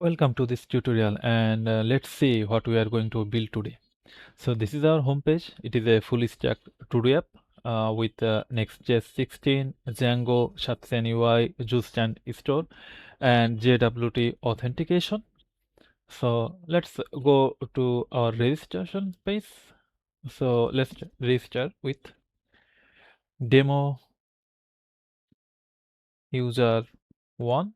Welcome to this tutorial and let's see what we are going to build today. So this is our homepage. It is a fully stack TODO app with Next.js 16, Django, shadcn UI, Zustand store, and JWT authentication. So let's go to our registration page. So let's register with demo user 1.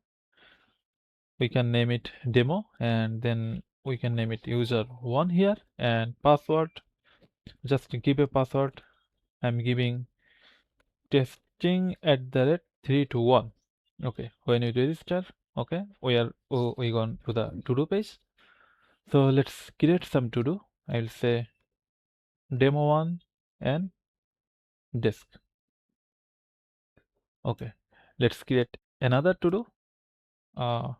We can name it demo and then we can name it user 1 here, and password, just give a password. I'm giving testing at the rate 321. Okay, when you register, okay, we gone to the to do page. So let's create some to do. I'll say demo 1 and desk. Okay, let's create another to do, uh,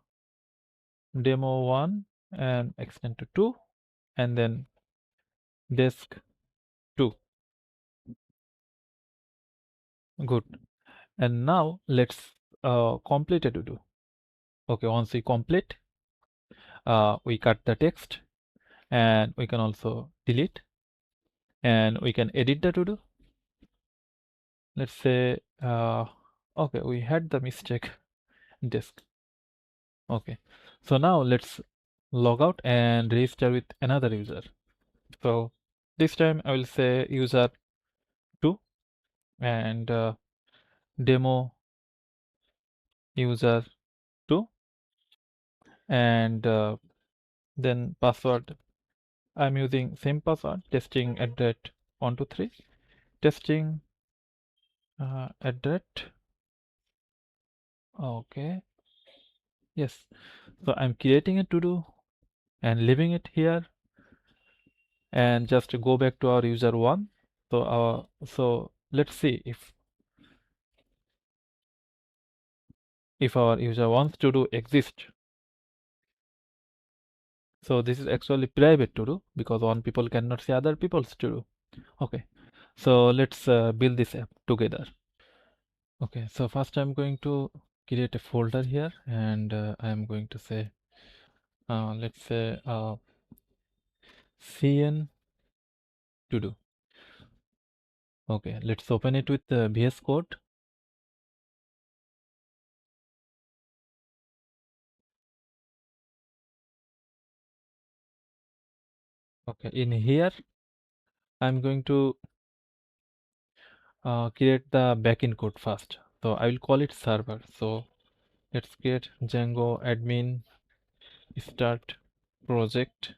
demo 1 and extend to 2, and then desk 2. Good. And now let's complete a to do. Okay, once we complete, we cut the text and we can also delete, and we can edit the to do. Let's say, okay, we had the mistake disk. Okay, so now let's log out and register with another user. So this time I will say user 2 and demo user 2, and then password. I'm using same password, testing at that 123, testing at that. Okay, yes. So I'm creating a to do and leaving it here, and just go back to our user 1. So let's see if our user wants to do exist. So this is actually private to do because one people cannot see other people's to do. Okay, so let's build this app together. Okay, so first I'm going to create a folder here, and I'm going to say let's say cn to do. Okay, let's open it with the VS Code. Okay, in here I'm going to create the backend code first. So I will call it server. So let's create Django admin start project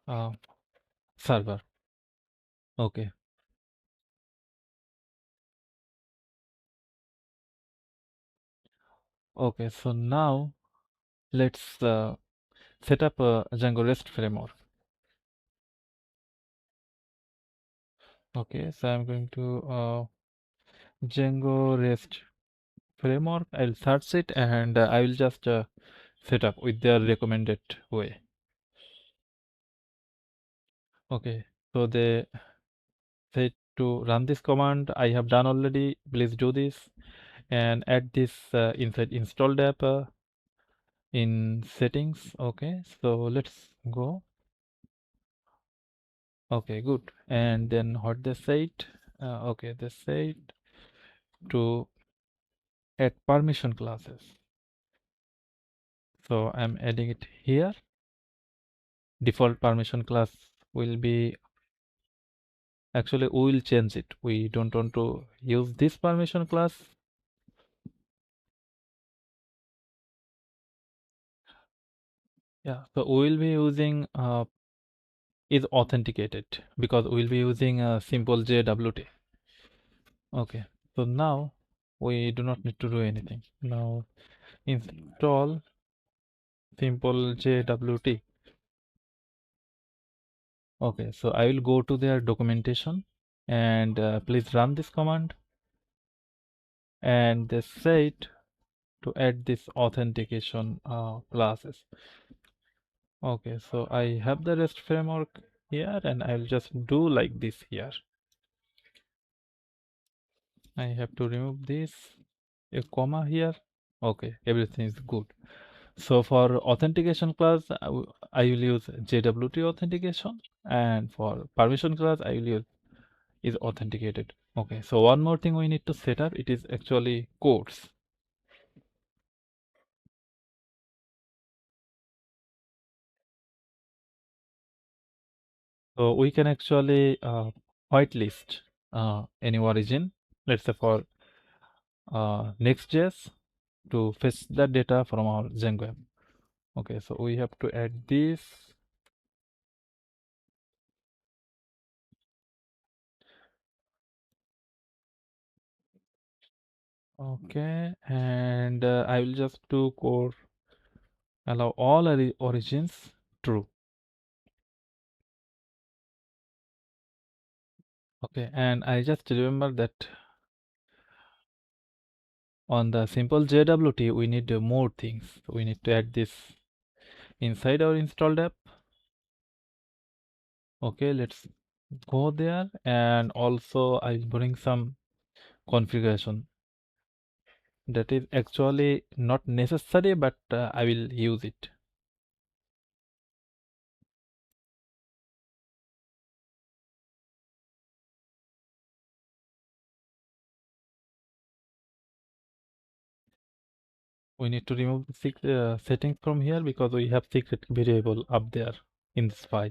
uh, server. Okay. Okay. So now let's set up a Django REST framework. Okay. So I'm going to Django REST framework. I'll search it and I will just set up with their recommended way. Okay. So they say to run this command. I have done already. Please do this and add this inside installed app in settings. Okay, so let's go. Okay, good. And then what they said, okay, they said to add permission classes. So I'm adding it here. Default permission class will be, actually we will change it. We don't want to use this permission class. Yeah, so we will be using is authenticated because we will be using a simple JWT. Okay, so now we do not need to do anything. Now install simple JWT. Okay, so I will go to their documentation and please run this command, and they said to add this authentication classes. Okay, so I have the REST framework here and I'll just do like this here. I have to remove this, a comma here. Okay, everything is good. So for authentication class, I will use JWT authentication, and for permission class, I will use is authenticated. Okay, so one more thing we need to set up, it is actually codes. So we can actually whitelist any origin, let's say for Next.js to fetch the data from our Django app. Okay, so we have to add this. Okay, and I will just do core allow all origins true. Okay, and I just remember that on the simple JWT we need more things. We need to add this inside our installed app. Okay, let's go there, and also I'll bring some configuration that is actually not necessary, but I will use it. We need to remove the settings from here because we have secret variable up there in this file.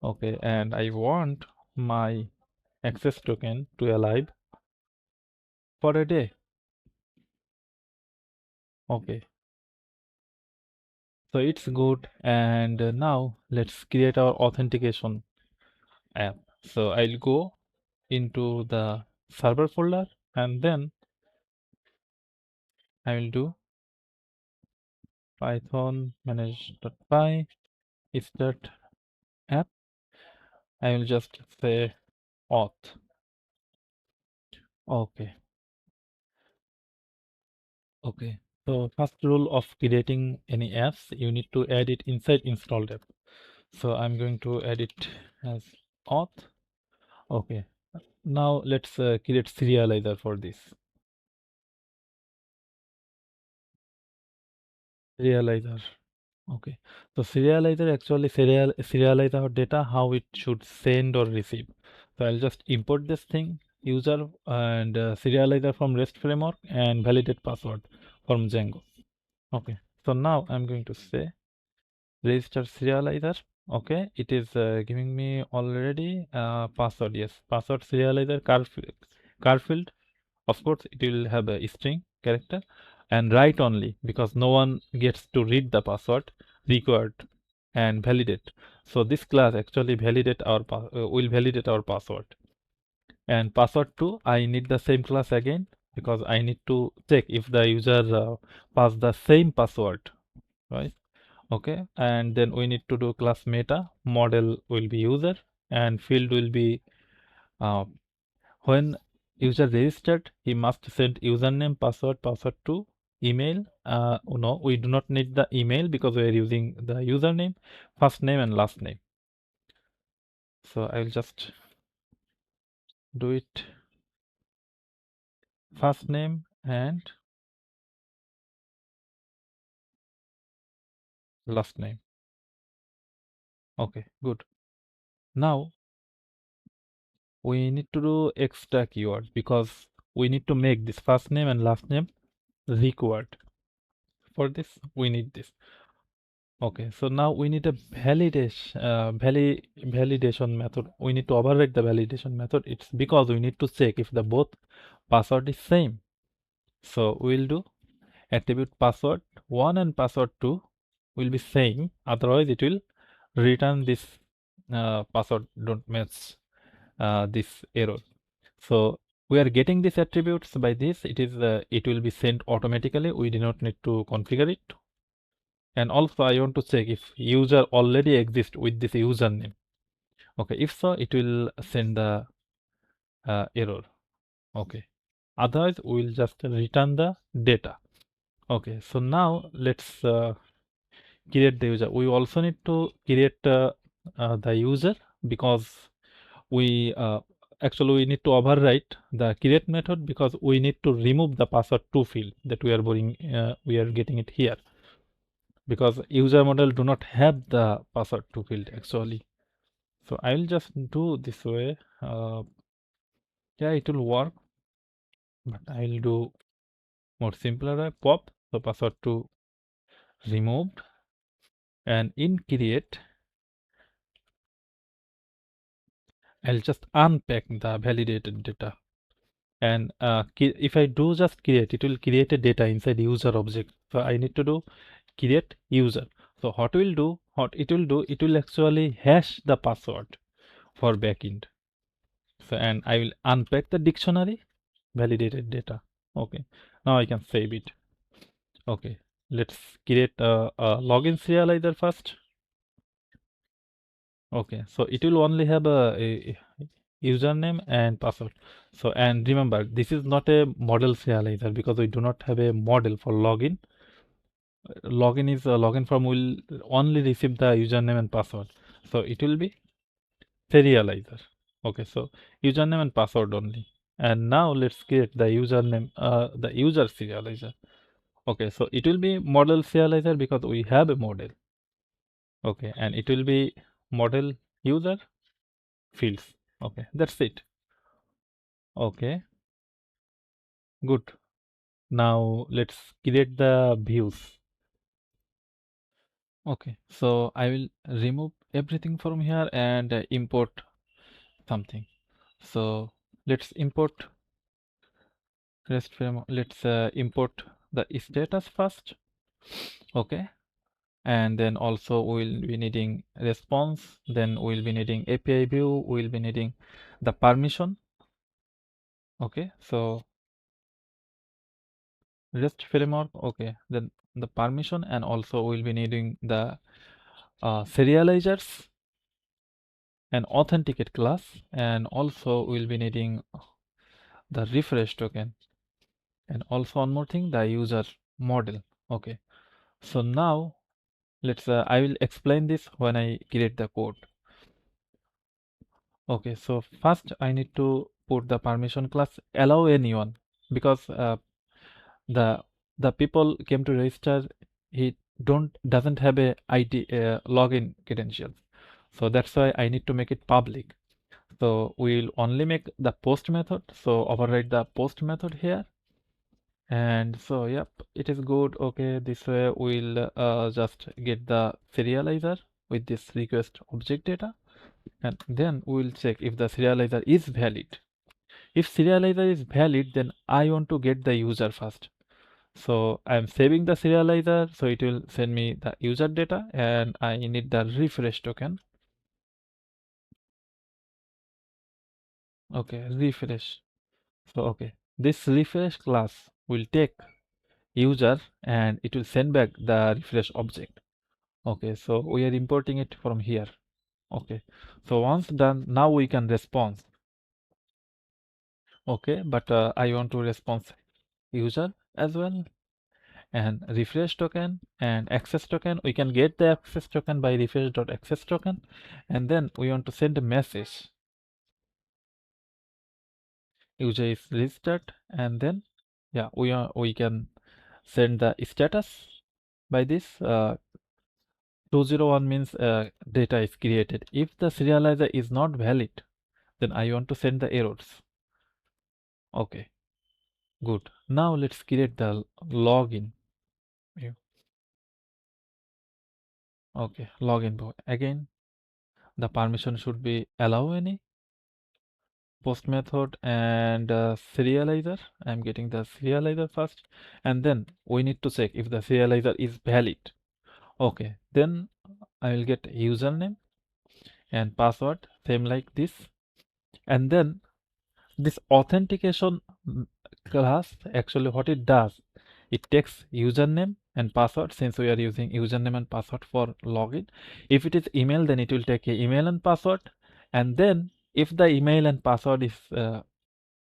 Okay, and I want my access token to alive for a day. Okay, so it's good, and now let's create our authentication app. So I'll go into the server folder, and then I will do python manage.py start app. I will just say auth. Okay. Okay. So first rule of creating any apps, you need to add it inside installed app. So I'm going to add it as auth. Okay. Now let's create serializer for this. Serializer. Okay. So serializer actually serialize our data, how it should send or receive. So I'll just import this thing, user and serializer from REST framework and validate password from Django. Okay. So now I'm going to say register serializer. Okay, it is giving me already password. Yes, password serializer car field. Of course it will have a string character, and write only because no one gets to read the password required, and validate. So this class actually validate our will validate our password. And password 2, I need the same class again because I need to check if the user pass the same password, right? Okay, and then we need to do class meta. Model will be user, and field will be uh, when user registered, he must send username, password to email. No, we do not need the email because we are using the username, first name and last name. So I will just do it first name and last name. Okay, good. Now we need to do extra keyword because we need to make this first name and last name required. For this, we need this. Okay, so now we need a validation method. We need to override the validation method. It's because we need to check if the both password is same. So we'll do attribute password 1 and password 2 will be same. Otherwise, it will return this password don't match this error. So we are getting these attributes by this. It will be sent automatically. We do not need to configure it. And also I want to check if user already exists with this username. Okay, if so, it will send the error. Okay, otherwise we will just return the data. Okay, so now let's create the user. We also need to create the user because we actually we need to overwrite the create method because we need to remove the password to field that we are getting it here. because user model do not have the password to field actually. So I will just do this way. Yeah, it will work, but I will do more simpler way. Pop the password to removed, and in create I'll just unpack the validated data. And if I do just create, it will create a data inside user object. So I need to do create user. So what it will actually hash the password for backend. So and I will unpack the dictionary validated data. Okay, now I can save it. Okay, let's create a login serializer first. Okay, so it will only have a username and password. So and remember, this is not a model serializer because we do not have a model for login. Login form will only receive the username and password. So it will be serializer. Okay, so username and password only. And now let's create the username, the user serializer. Okay, so it will be model serializer because we have a model. Okay, and it will be model user fields. Okay, that's it. Okay, good. Now let's create the views. Okay, so I will remove everything from here and import something. So let's import REST framework. Let's import the status first. Okay, and then also we'll be needing response. Then we'll be needing API view. We'll be needing the permission. Okay, so REST framework. Okay, then the permission, and also we'll be needing the serializers and authenticate class, and also we'll be needing the refresh token, and also one more thing, the user model. Okay, so now let's I will explain this when I create the code. Okay, so first I need to put the permission class allow anyone, because the people came to register, he doesn't have a ID login credentials, so that's why I need to make it public. So we'll only make the post method, so override the post method here. And so yep, it is good. Okay, this way we'll just get the serializer with this request object data, and then we'll check if the serializer is valid. If serializer is valid, then I want to get the user first. So I'm saving the serializer, so it will send me the user data, and I need the refresh token. Okay, refresh. So okay, this refresh class will take user and it will send back the refresh object. Okay, so we are importing it from here. Okay, so once done, now we can respond. Okay, but I want to response user as well, and refresh token and access token. We can get the access token by refresh.access token, and then we want to send a message. User is registered, and then yeah, we can send the status by this. 201 means data is created. If the serializer is not valid, then I want to send the errors. Okay, good. Now let's create the login. Yeah. Okay, login. Again, the permission should be allow any post method and serializer. I'm getting the serializer first, and then we need to check if the serializer is valid. Okay, then I will get username and password, same like this, and then this authentication class, actually what it does, it takes username and password, since we are using username and password for login. If it is email, then it will take a email and password, and then if the email and password is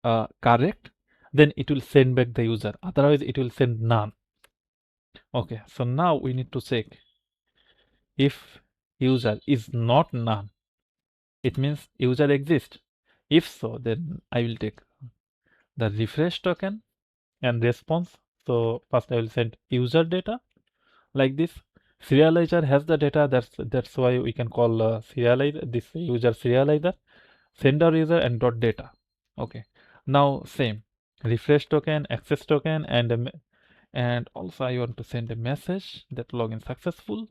correct, then it will send back the user, otherwise it will send none. Okay, so now we need to check if user is not none, it means user exists. If so, then I will take the refresh token and response. So first I will send user data like this, Serializer has the data. That's why we can call serializer this user serializer, sender user and dot data. Okay. Now same refresh token, access token, and also I want to send a message that login successful,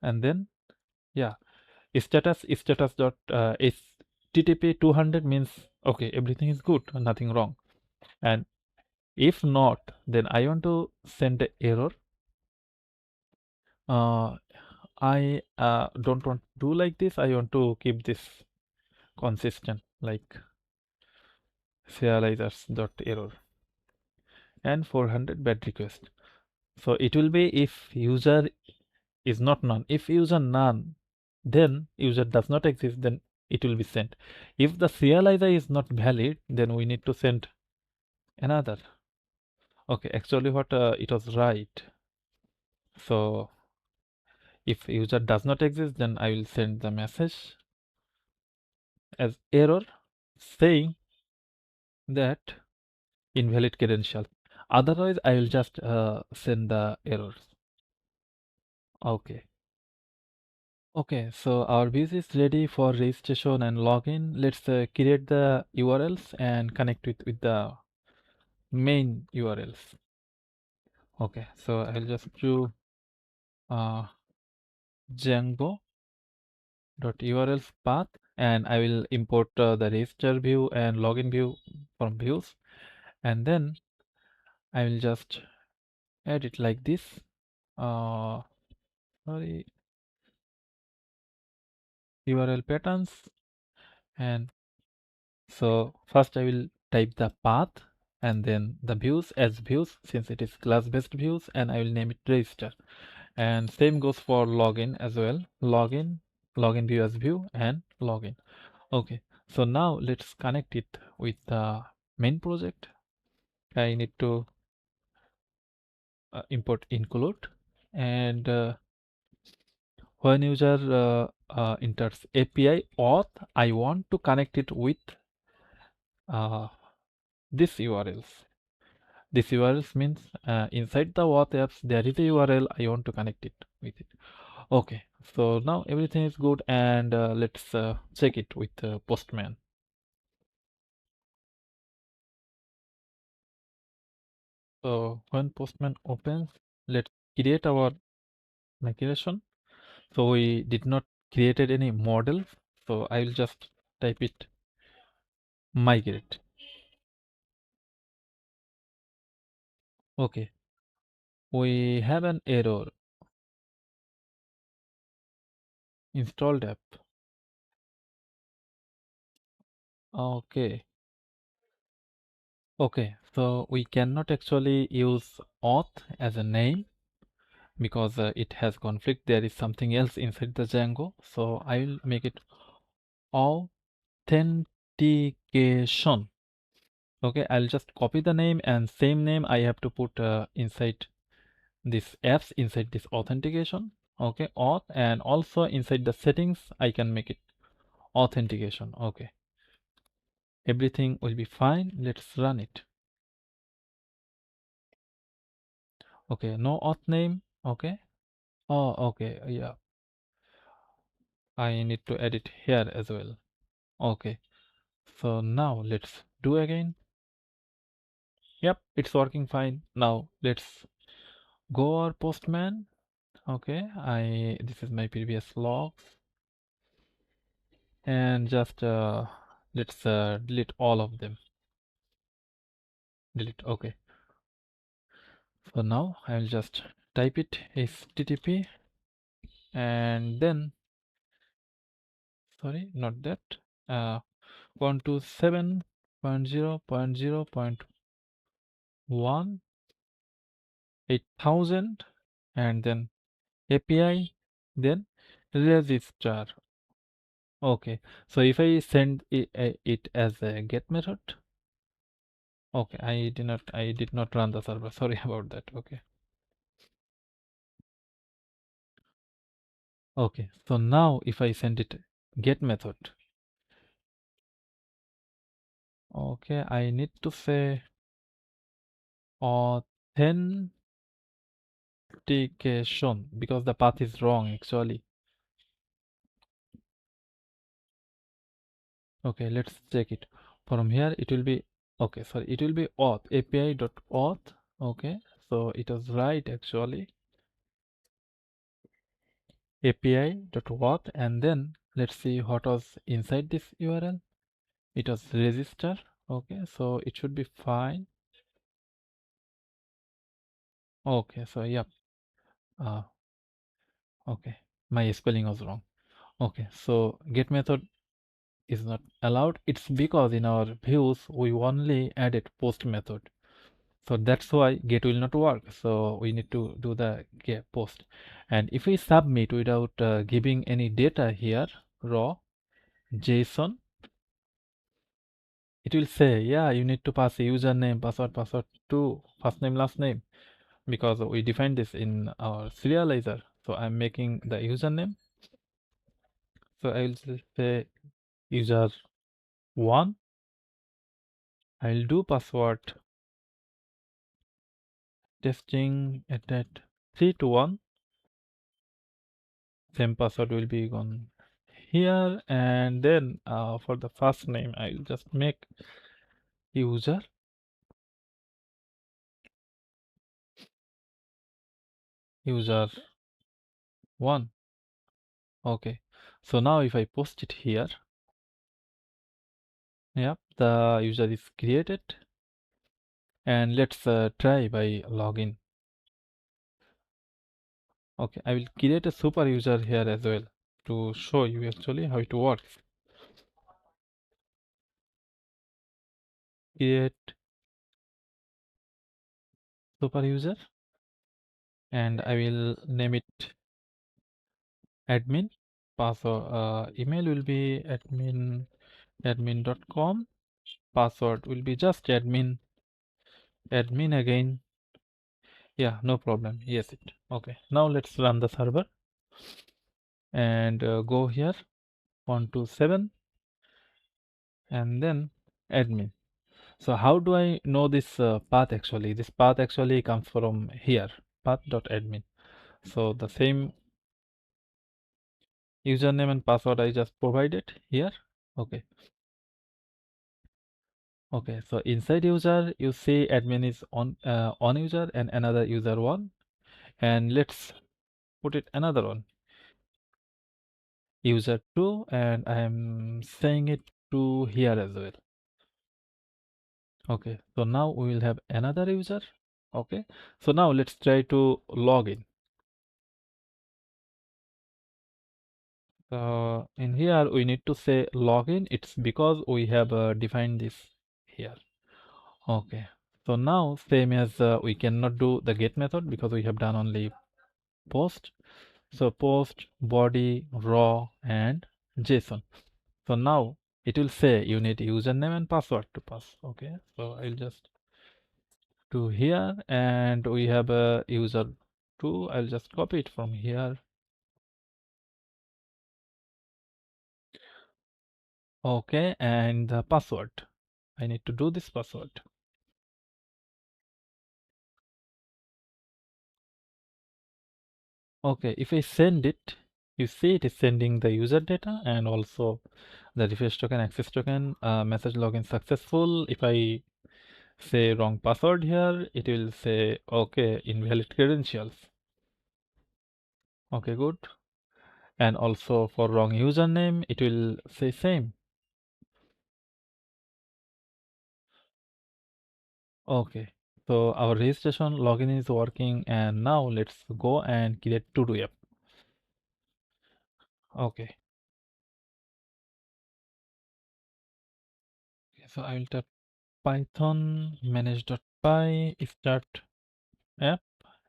and then yeah, status dot http 200 means okay, everything is good, nothing wrong. And if not, then I want to send a error. I don't want to do like this. I want to keep this consistent, like serializers dot error and 400 bad request. So it will be if user is not none. If user none, then user does not exist, then it will be sent. If the serializer is not valid, then we need to send another. Okay, actually what it was right. So if user does not exist, then I will send the message as error saying that invalid credential. Otherwise, I will just send the errors. Okay. Okay, so our views is ready for registration and login. Let's create the URLs and connect with the main URLs. Okay, so I'll just do uh, Django.urls path, and I will import the register view and login view from views, and then I will just add it like this. Sorry, URL patterns, and so first I will type the path and then the views as views since it is class-based views, and I will name it register. And same goes for login as well. Login view as view and login. Okay, so now let's connect it with the main project. I need to import include, and when user enters API auth, I want to connect it with uh, this URLs. This URLs means inside the auth apps there is a URL. I want to connect it with it. Okay, so now everything is good, and let's check it with Postman. So when Postman opens, let's create our migration. So we did not created any model. So I will just type it migrate. Okay, we have an error. Installed app. Okay. Okay, so we cannot actually use auth as a name because it has conflict. There is something else inside the Django. So I will make it authentication. Okay, I'll just copy the name, and same name I have to put inside this apps inside this authentication. Okay, auth, and also inside the settings I can make it authentication. Okay, everything will be fine. Let's run it. Okay, no auth name. Okay. Oh, okay. Yeah, I need to edit here as well. Okay, so now let's do again. Yep, it's working fine. Now let's go our Postman. Okay, this is my previous logs, and just let's delete all of them. Delete. Okay. So now I'll just type it http, and then sorry, not that. 127.0.0.1 8000, and then API, then register. Okay, so if I send it as a get method, okay, I did not run the server. Sorry about that. Okay. Okay, so now if I send it get method, okay, I need to say authentication authentication because the path is wrong actually. Okay, let's check it. From here it will be okay, sorry, it will be auth api.auth. Okay, so it was right actually. api.auth, and then let's see what was inside this URL. It was register. Okay, so it should be fine. Okay, so yep. Uh, okay, my spelling was wrong. Okay, so get method is not allowed. It's because in our views we only added post method. So that's why get will not work. So we need to do the get post. And if we submit without giving any data here, raw JSON, it will say, yeah, you need to pass a username, password to first name, last name, because we defined this in our serializer. So I'm making the username. So I will say user one. I'll do password testing at that 3 to 1. Same password will be gone here, and then for the first name I'll just make user user 1. Okay, so now if I post it here, yeah, the user is created, and let's try by login. Okay, I will create a super user here as well to show you actually how it works. Create super user, and I will name it admin. Password email will be admin.com. Password will be just admin again. Yeah, no problem. Yes, it. Okay, now let's run the server and go here 127 and then admin. So how do I know this path actually? This path actually comes from here, path.admin. So the same username and password I just provided here. Okay. Okay, so inside user, you see admin is on user and another user one, and let's put it another one, user two, and I am saying it to here as well. Okay, so now we will have another user. Okay, so now let's try to log in. In here we need to say login. It's because we have defined this here. Okay, so now same as we cannot do the get method because we have done only post. So post body raw and JSON. So now it will say you need username and password to pass. Okay, so I'll just do here, and we have a user 2. I'll just copy it from here. Okay, and the password. I need to do this password. Okay, if I send it, you see it is sending the user data and also the refresh token, access token, message login successful. If I say wrong password here, it will say okay, invalid credentials. Okay, good. And also for wrong username, it will say same. Okay, so our registration login is working, and now let's go and create TODO app. Okay, so I will type Python manage.py start app,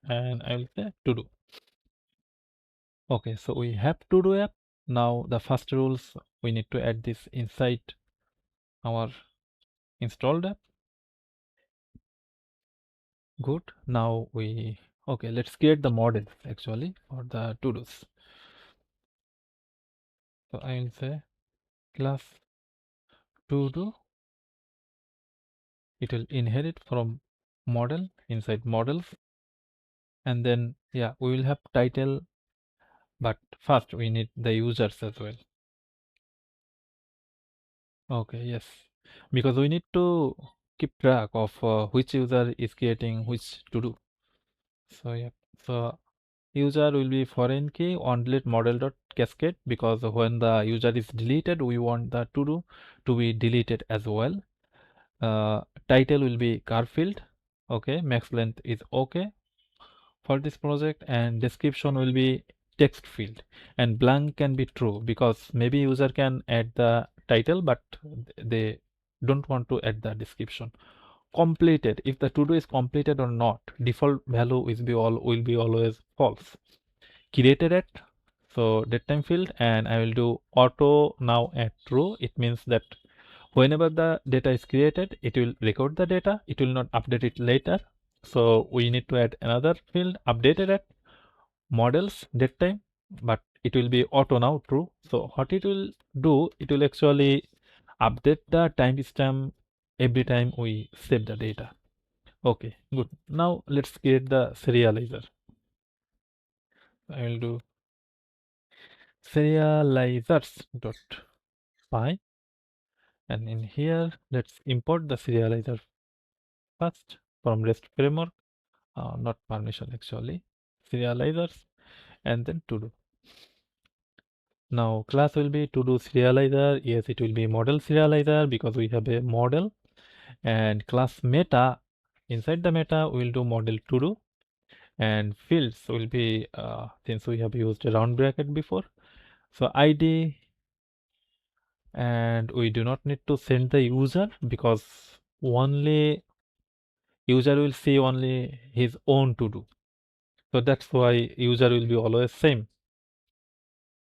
and I will say TODO. Okay, so we have TODO app. Now the first rules, we need to add this inside our installed app. Good. Now okay, let's create the model actually for the to-dos. So I will say class to-do. It will inherit from model inside models. and then yeah, we will have title, but first we need the users as well. Okay, yes, because we need to keep track of which user is creating which to do. So yeah, so user will be foreign key on delete model dot cascade, because when the user is deleted, we want the to do to be deleted as well. Title will be car field. Okay, max length is okay for this project, and description will be text field, and blank can be true because maybe user can add the title but they don't want to add the description. Completed, if the to do is completed or not, default value will be always false. Created at, so datetime field, and I will do auto now at true. It means that whenever the data is created, it will record the data, it will not update it later. So we need to add another field, updated at models datetime, but it will be auto now true. So what it will do, it will actually update the timestamp every time we save the data. Okay, good. Now let's create the serializer. I will do serializers dot py, and in here let's import the serializer first from REST framework, not permission actually, serializers, and then to do. Now class will be to do serializer. Yes, it will be model serializer because we have a model, and class meta, inside the meta we will do model to do, and fields will be since we have used a round bracket before, so ID, and we do not need to send the user because only user will see only his own to do. So that's why user will be always same,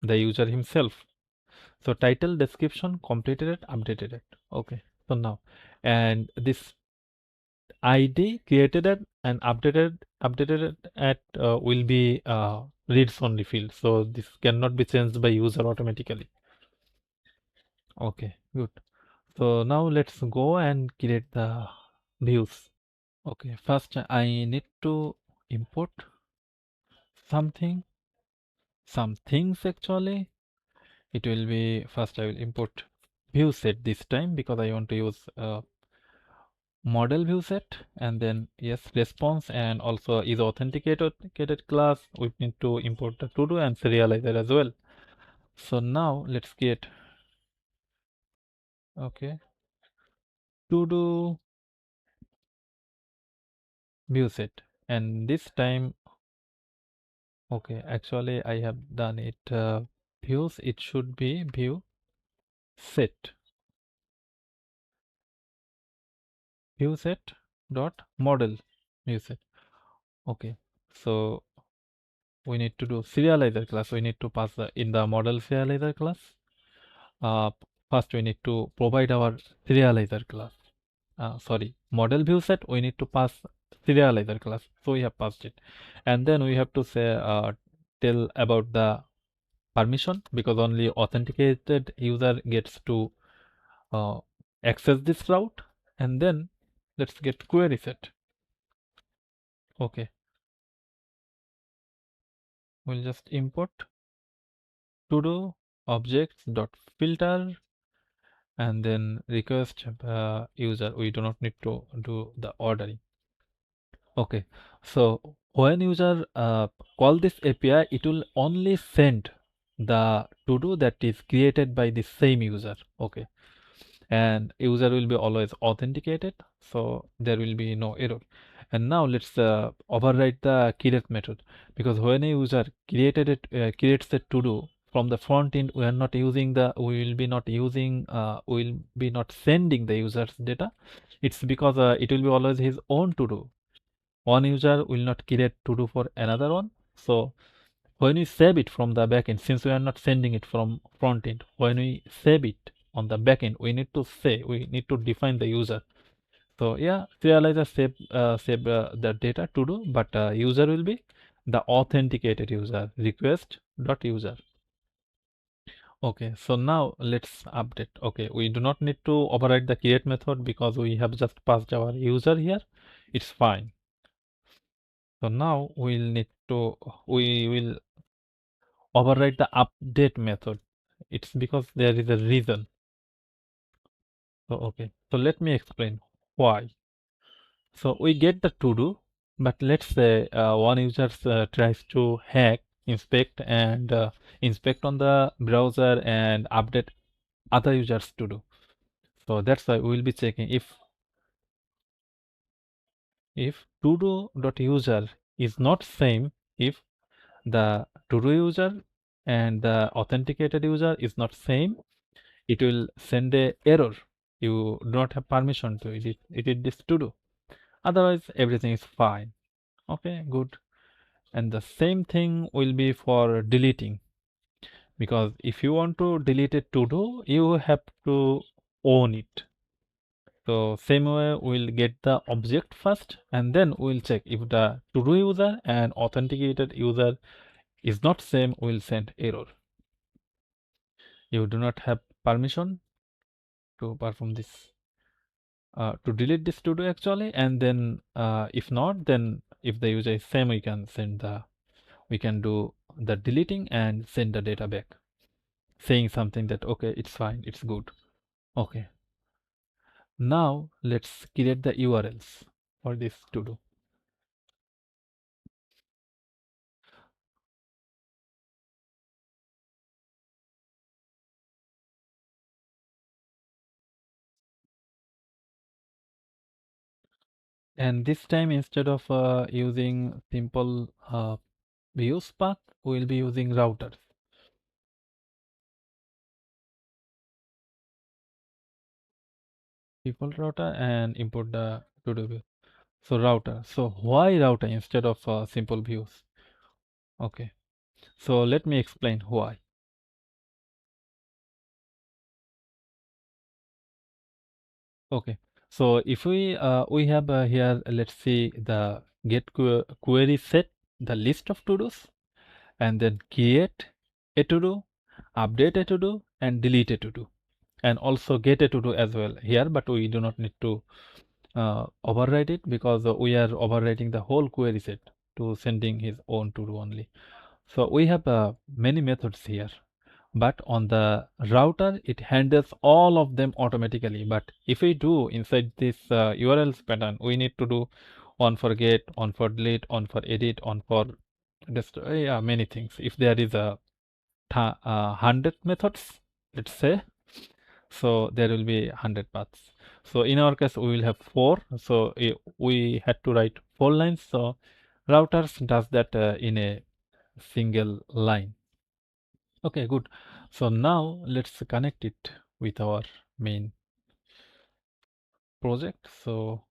the user himself. So title, description, completed it, updated it. Okay. So now, and this ID created it and updated it at will be reads only field. So this cannot be changed by user automatically. Okay, good. So now let's go and create the views. Okay, first I need to import something, some things actually. It will be first I will import view set this time because I want to use model view set, and then yes, response, and also is authenticated class. We need to import the to do and serializer as well. So now let's get okay to do view set, and this time okay, actually I have done it views. It should be view set, view set dot model view set. Okay, so we need to do serializer class. We need to pass the in the model serializer class. Uh, First we need to provide our serializer class. Sorry, model view set. We need to pass serializer class. So we have passed it, and then we have to say tell about the permission because only authenticated user gets to uh, access this route, and then let's get query set. Okay, we'll just import to do objects dot filter, and then request user. We do not need to do the ordering. Okay, so when user call this API, it will only send the to do that is created by the same user. Okay, and user will be always authenticated, so there will be no error. And now let's override the create method, because when a user creates the to do from the front end, we are not using the we will be not using we will be not sending the user's data. It's because it will be always his own to do. One user will not create to do for another one. So when we save it from the backend, since we are not sending it from front end, when we save it on the backend, we need to define the user. So yeah, serializer save the data to do, but user will be the authenticated user, request dot user. Okay, so now let's update. Okay, we do not need to override the create method because we have just passed our user here. It's fine. So now we will override the update method. It's because there is a reason. So okay, so let me explain why. So we get the to do, but let's say one user tries to hack, inspect on the browser and update other users to do. So that's why we will be checking if todo.user is not same, if the todo user and the authenticated user is not same, it will send a error. You do not have permission to edit this to do. Otherwise, everything is fine. Okay, good. And the same thing will be for deleting, because if you want to delete a to do, you have to own it. So same way we'll get the object first and then we'll check if the to do user and authenticated user is not same, we'll send error. You do not have permission to perform this, to delete this to do actually, and then if not, then if the user is same, we can do the deleting and send the data back, saying something that okay, it's fine, it's good. Okay, now let's create the URLs for this to do. And this time, instead of using simple views path, we'll be using routers. Default router and import the to do view. So router. So why router instead of simple views? Okay. So let me explain why. Okay. So if we have here, let's see the query set, the list of to-dos, and then create a to-do, update a to-do, and delete a to-do, and also get a to-do as well here, but we do not need to override it because we are overriding the whole query set to sending his own to-do only. So we have many methods here, but on the router it handles all of them automatically. But if we do inside this URLs pattern, we need to do one for get, one for delete, one for edit, one for destroy, yeah, many things. If there is a 100 methods, let's say, so there will be 100 paths. So in our case we will have 4, so we had to write 4 lines. So routers does that in a single line. Okay, good. So now let's connect it with our main project. So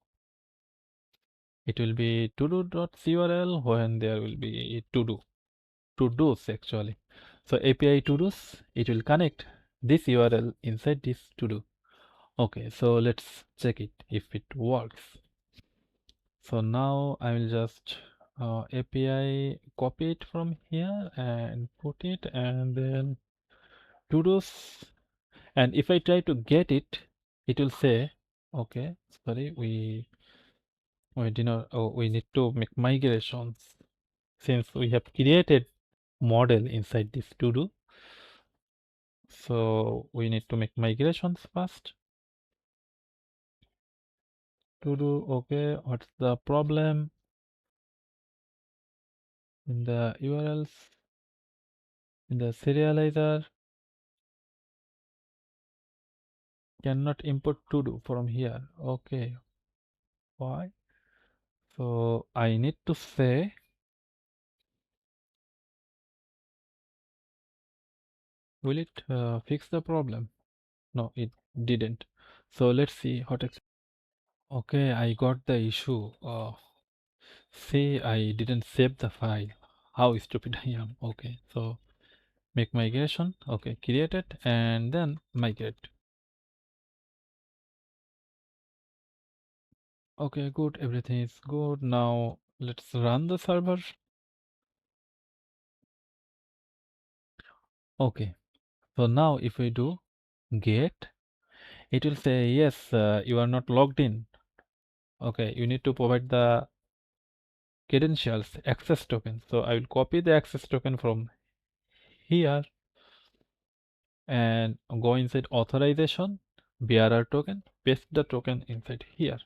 it will be todo.curl when there will be to-dos actually. So API to-dos, it will connect this URL inside this to-do. Okay, so let's check it if it works. So now I will just API copy it from here and put it, and then to-dos. And if I try to get it, it will say, okay, sorry, we did not, oh, we need to make migrations since we have created model inside this to do. So we need to make migrations first. To do, okay, what's the problem in the URLs, in the serializer? Cannot import to do from here. Okay, why? So I need to say, will it fix the problem? No, it didn't. So let's see how to. Okay, I got the issue. See, I didn't save the file. How stupid I am. Okay, so make migration. Okay, create it and then migrate. Okay, good. Everything is good. Now let's run the server. Okay, so now if we do get, it will say, yes, you are not logged in. Okay, you need to provide the credentials access token. So I will copy the access token from here and go inside authorization, bearer token, paste the token inside here.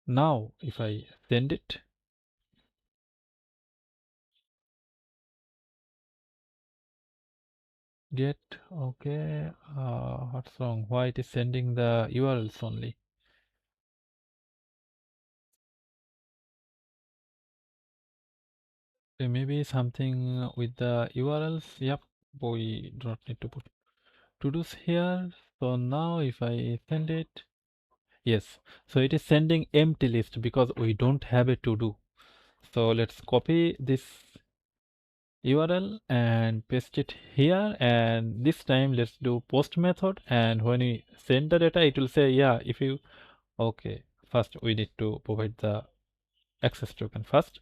Now if I send it, get okay, what's wrong? Why it is sending the URLs only? Okay, maybe something with the URLs. Yep, we do not need to put to-dos here. So now if I send it, yes, so it is sending empty list because we don't have a to-do. So let's copy this URL and paste it here, and this time let's do post method, and when we send the data it will say, yeah, if you okay, first we need to provide the access token first,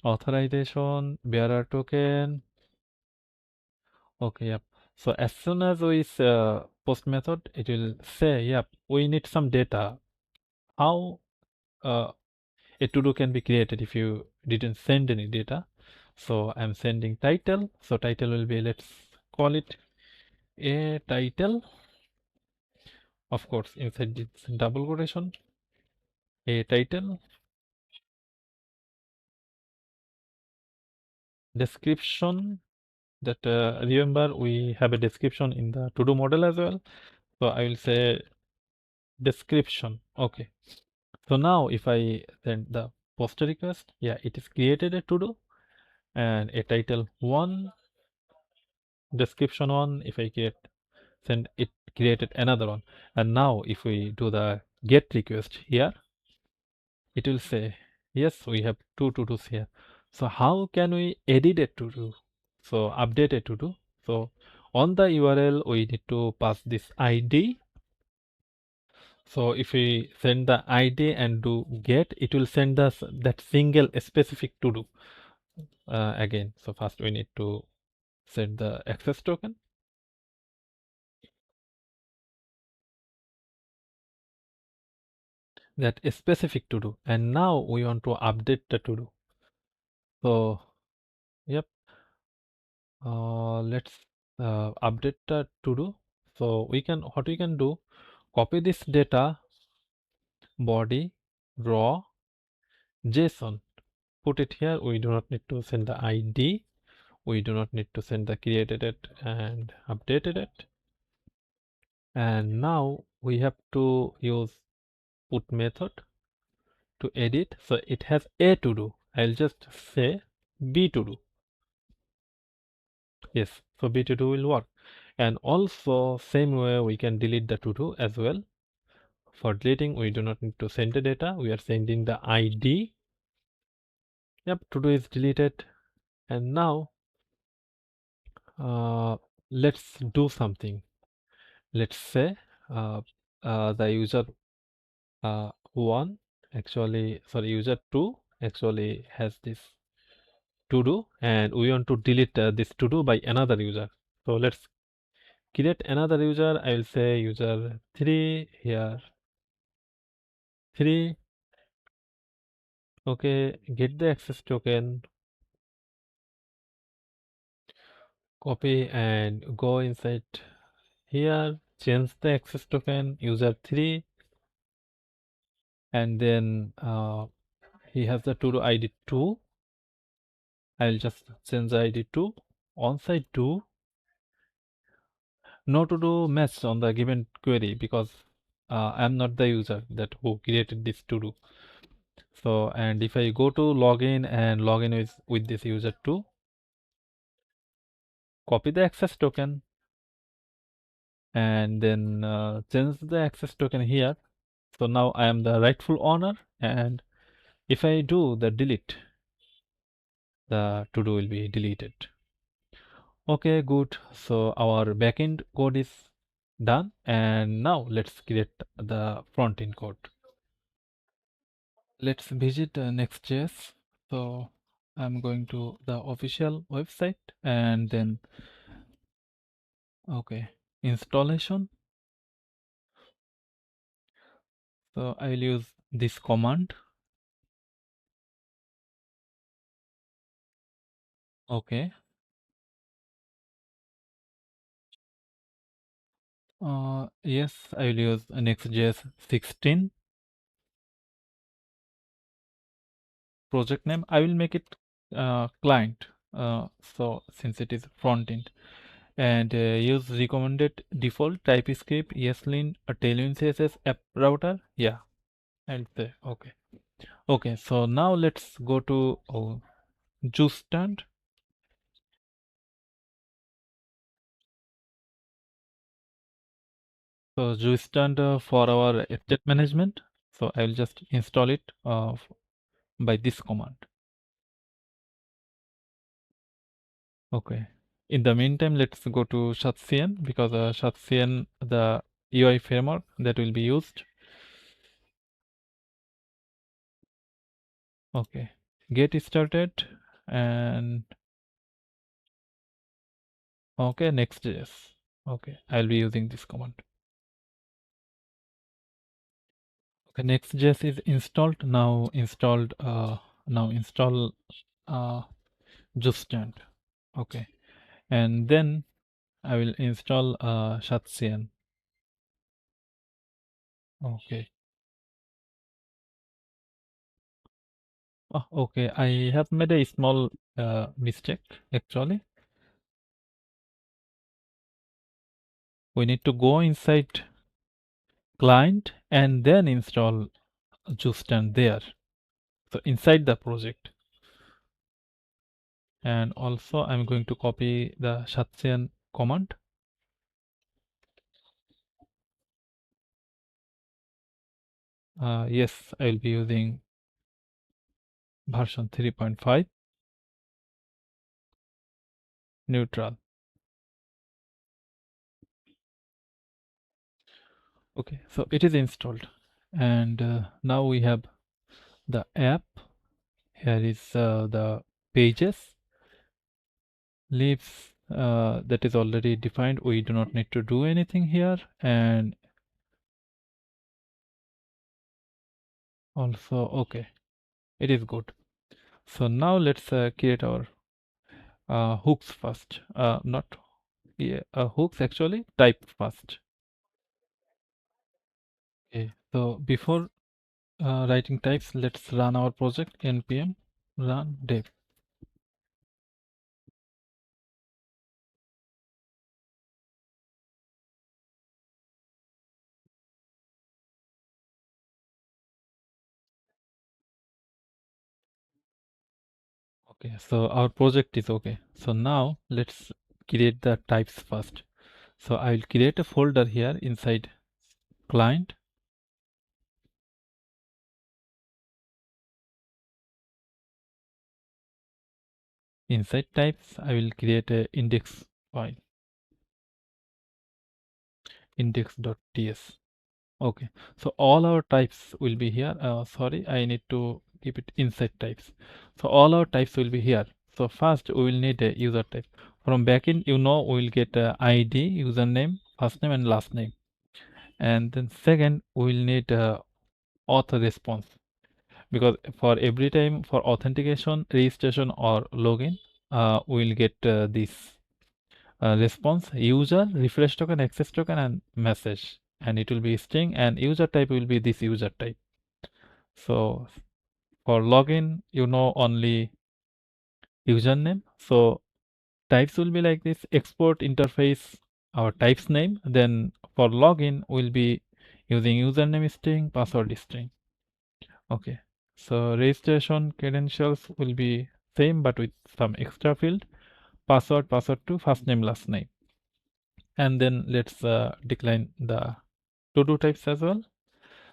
authorization, bearer token. Okay, yep. So as soon as we post method, it will say, yep, we need some data. How a to-do can be created if you didn't send any data. So I'm sending title. So title will be, let's call it a title. Of course, inside this double quotation, a title, description. That remember we have a description in the to-do model as well. So I will say description. Okay. So now if I send the post request, yeah, it is created a to-do and a title one, description one. If I send it, created another one. And now if we do the get request here, it will say, yes, we have two to-dos here. So how can we edit a to-do? So update a to-do. So on the URL, we need to pass this ID. So if we send the ID and do get, it will send us that single specific to-do again. So first we need to set the access token. That is specific to-do. And now we want to update the to-do. So, yep, let's update the to-do. So what we can do, copy this data, body, raw, JSON, put it here. We do not need to send the ID. We do not need to send the created it and updated it. And now we have to use put method to edit. So it has a to do. I'll just say B to do. Yes, so B to do will work. And also same way we can delete the to do as well. For deleting, we do not need to send the data. We are sending the ID. Yep, to do is deleted. And now let's do something. Let's say the user one actually, sorry, user two actually has this to do, and we want to delete this to do by another user. So let's create another user. I will say user 3 here, 3. Okay, get the access token, copy and go inside here, change the access token user 3, and then he has the to do ID 2. I'll just change the ID to onsite 2. No to do match on the given query because I'm not the user that who created this to do. So, and if I go to login and login with this user 2, copy the access token and then change the access token here. So now I am the rightful owner, and if I do the delete, the to do will be deleted. Okay, good. So our backend code is done, and now let's create the front end code. Let's visit Next.js. So I'm going to the official website and then okay, installation. So I will use this command Okay. Yes, I will use Next.js 16 project name. I will make it client. So since it is front end, and use recommended default TypeScript, ESLint, a Tailwind CSS app router. Yeah, I'll say okay. Okay, so now let's go to Zustand. So Zustand for our state management. So I will just install it by this command. Okay. In the meantime, let's go to shadcn because shadcn the UI framework that will be used. Okay. Get started and okay, Next.js. Okay, I'll be using this command. Okay, Next.js is installed. Now install uh Zustand. Okay. And then I will install shadcn. Okay. Oh, okay. I have made a small mistake actually. We need to go inside client and then install Zustand there. So inside the project. And also I'm going to copy the shadcn command. Yes, I will be using version 3.5 neutral. Okay, so it is installed. And now we have the app. Here is the pages, leaves that is already defined. We do not need to do anything here. And also, okay, it is good. So now let's create our hooks first. Not yeah, hooks actually, type first. Okay, so before writing types, let's run our project npm run dev. Okay, so our project is okay. So now let's create the types first. So I will create a folder here inside client. Inside types, I will create a index file, index.ts. Okay, so all our types will be here. Sorry, I need to keep it inside types. So all our types will be here. So first we will need a user type. From backend, we will get ID, username, first name and last name. And then second, we will need auth response because for every time for authentication, registration or login, we will get this response user, refresh token, access token and message, and it will be string, and user type will be this user type. So for login, only username. So types will be like this: export interface our types name. Then for login, we'll be using username string, password string. Okay. So registration credentials will be same but with some extra field. Password to first name, last name. And then let's decline the to do types as well.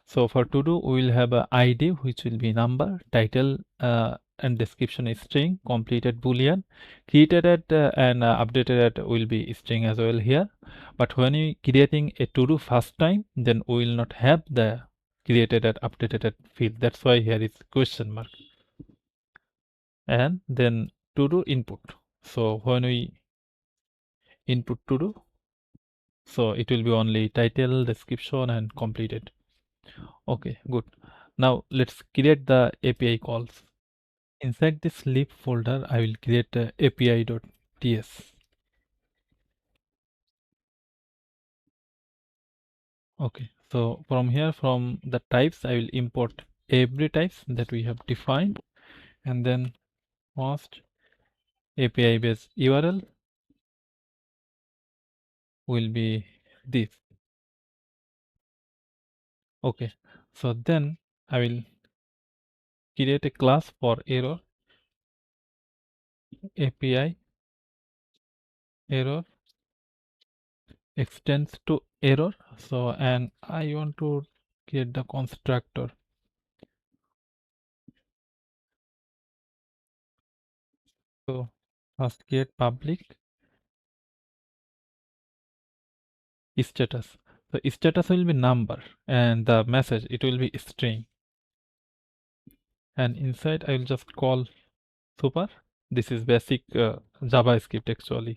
So for to do, we will have a ID, which will be number, title, and description is string, completed boolean, created at and updated at will be string as well here. But when we creating a to do first time, then we will not have the created at updated at field. That's why here is question mark. And then to do input. So when we input to do, so it will be only title, description, and completed. Okay, good. Now let's create the API calls. Inside this lib folder, I will create a api.ts. Okay, so from here, from the types, I will import every types that we have defined, and then first API base URL will be this. Okay, so then I will create a class for error, API error extends to error. So, and I want to create the constructor. So first create public status. So status will be number and the message it will be string. And inside I will just call super. This is basic JavaScript actually.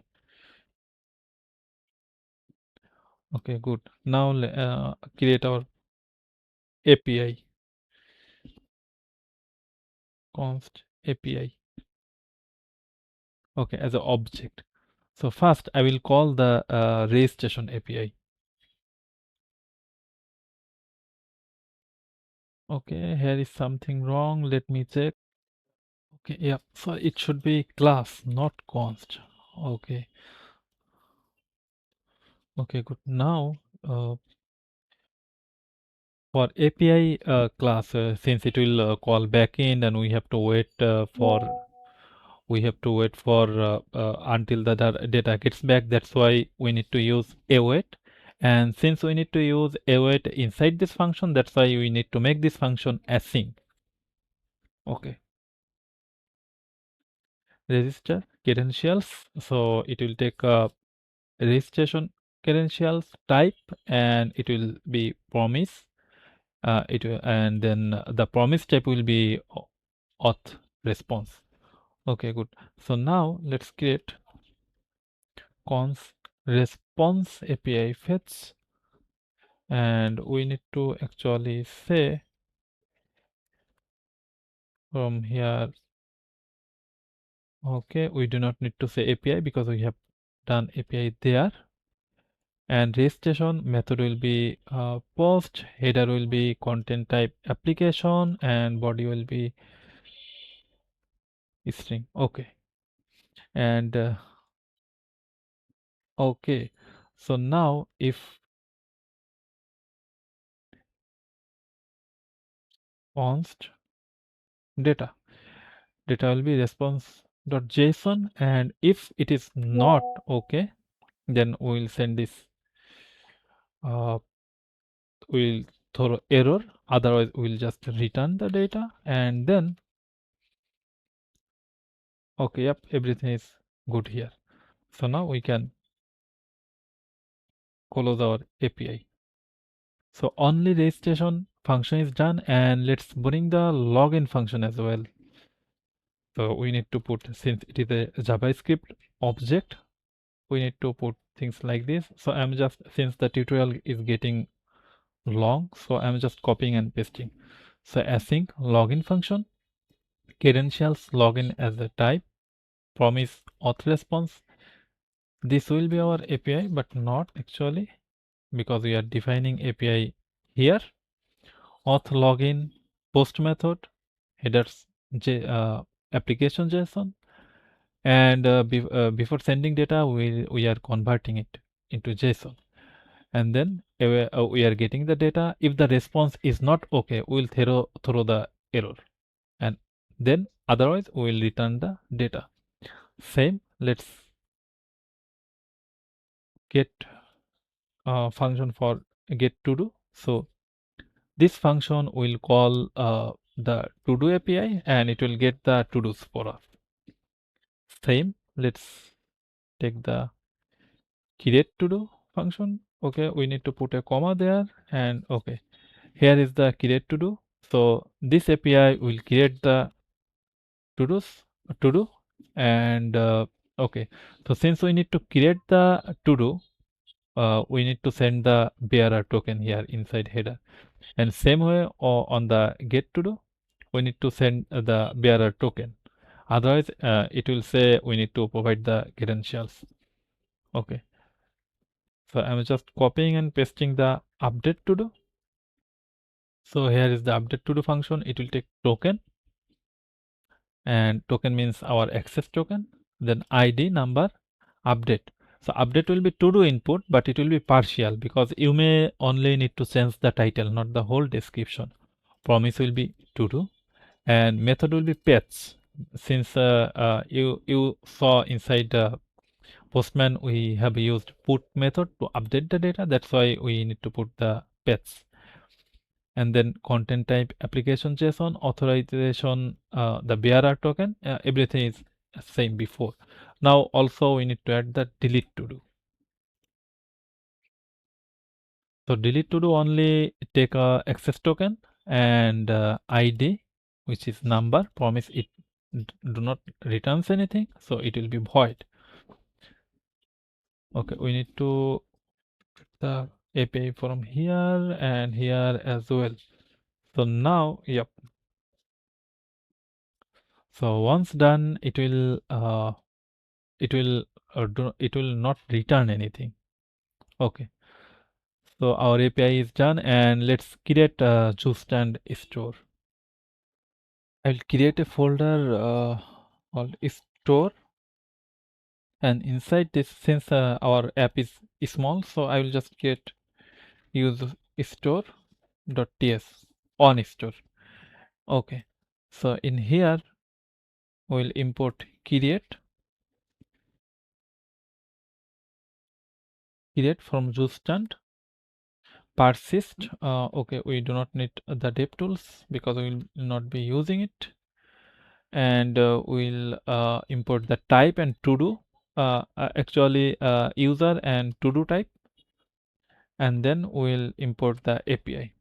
Okay, good. Now create our API const API. Okay, as an object. So first I will call the registration API. Okay, here is something wrong. Let me check. Okay, yeah. So it should be class, not const. Okay. Okay, good. Now, for API class, since it will call backend, and we have to wait for until the data gets back. That's why we need to use await. And since we need to use await inside this function, that's why we need to make this function async. Okay. Register credentials. So it will take a registration credentials type, and it will be promise. It will, and then the promise type will be auth response. Okay, good. So now let's create cons response API fetch, and we need to actually say from here. Okay, we do not need to say API because we have done API there. And registration method will be post, header will be content type application, and body will be string. Okay, and okay, so now if const data will be response.json, and if it is not okay, then we will send this we'll throw error, otherwise we'll just return the data. And then okay, yep, everything is good here. So now we can close our API. So only registration function is done, and let's bring the login function as well. So we need to put, since it is a JavaScript object, we need to put things like this. So I'm just, since the tutorial is getting long, so I'm just copying and pasting. So async login function, credentials login as a type, promise auth response. This will be our API, but not actually, because we are defining API here. Auth login post method, headers application JSON, and before sending data, we are converting it into JSON, and then we are getting the data. If the response is not okay, we will throw the error, and then otherwise we will return the data. Same, let's get function for get to do. So this function will call the to do API, and it will get the to dos for us. Same, let's take the create to do function. Okay, we need to put a comma there, and okay, here is the create to do. So this API will create the to do, and okay. So since we need to create the to do, we need to send the bearer token here inside header. And same way on the get to do, we need to send the bearer token. Otherwise, it will say we need to provide the credentials. Okay. So I'm just copying and pasting the update to do. So here is the update to do function. It will take token, and token means our access token, then ID, number, update. So update will be to do input, but it will be partial because you may only need to change the title, not the whole description. Promise will be to do, and method will be fetch. Since you saw inside Postman we have used put method to update the data, that's why we need to put the fetch. And then content type application JSON, authorization, the bearer token, everything is same before. Now also we need to add the delete to do. So delete to do only take a access token and ID, which is number. Promise it do not returns anything, so it will be void. Okay, we need to the API from here and here as well. So now, yep. So once done, it will it will not return anything. Okay. So our API is done, and let's create a Zustand store. I'll create a folder called store, and inside this, since our app is small, so I will just get use store.ts on store. Okay. So in here we'll import create from Zustand. Persist. Okay, we do not need the dev tools because we will not be using it. And we'll import the type and to do, actually user and to do type, and then we'll import the API.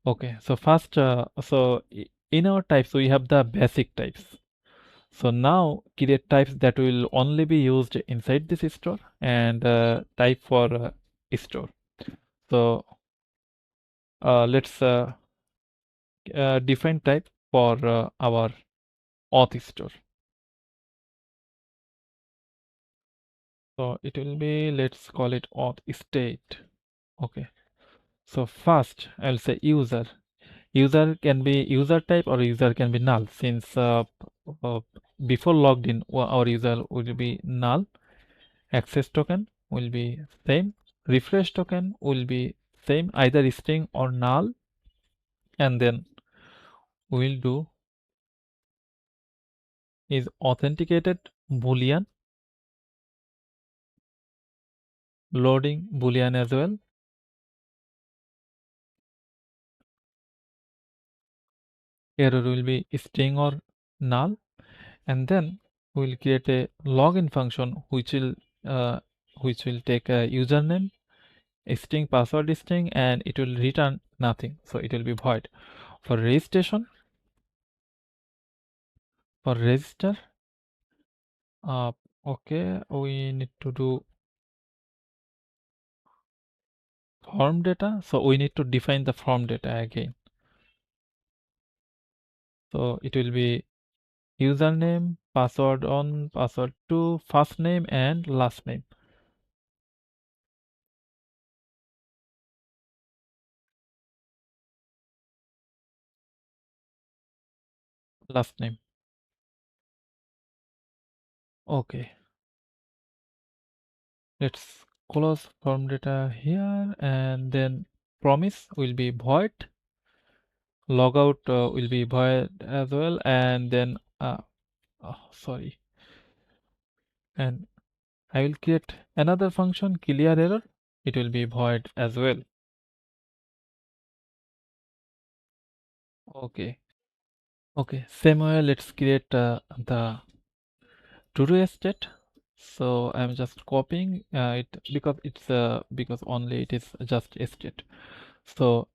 Okay, so first, in our types we have the basic types. So now create types that will only be used inside this store, and type for store. So let's define type for our auth store. So it will be, let's call it auth state. Okay. So first I'll say user. User can be user type or user can be null. Since uh, before logged in, our user will be null. Access token will be same. Refresh token will be same, either string or null. And then we'll do is authenticated boolean, loading boolean as well. Error will be string or null, and then we'll create a login function uh, which will take a username, a string, password string, and it will return nothing, so it will be void. For registration, for register, okay, we need to do form data, so we need to define the form data again. So it will be username, password 1, password 2, first name and last name. Last name. Okay. Let's close form data here, and then promise will be void. Logout will be void as well, and then sorry, and I will create another function clear error. It will be void as well. Okay. Okay, same way let's create the to-do state. So I'm just copying it because it's because only it is just a state. So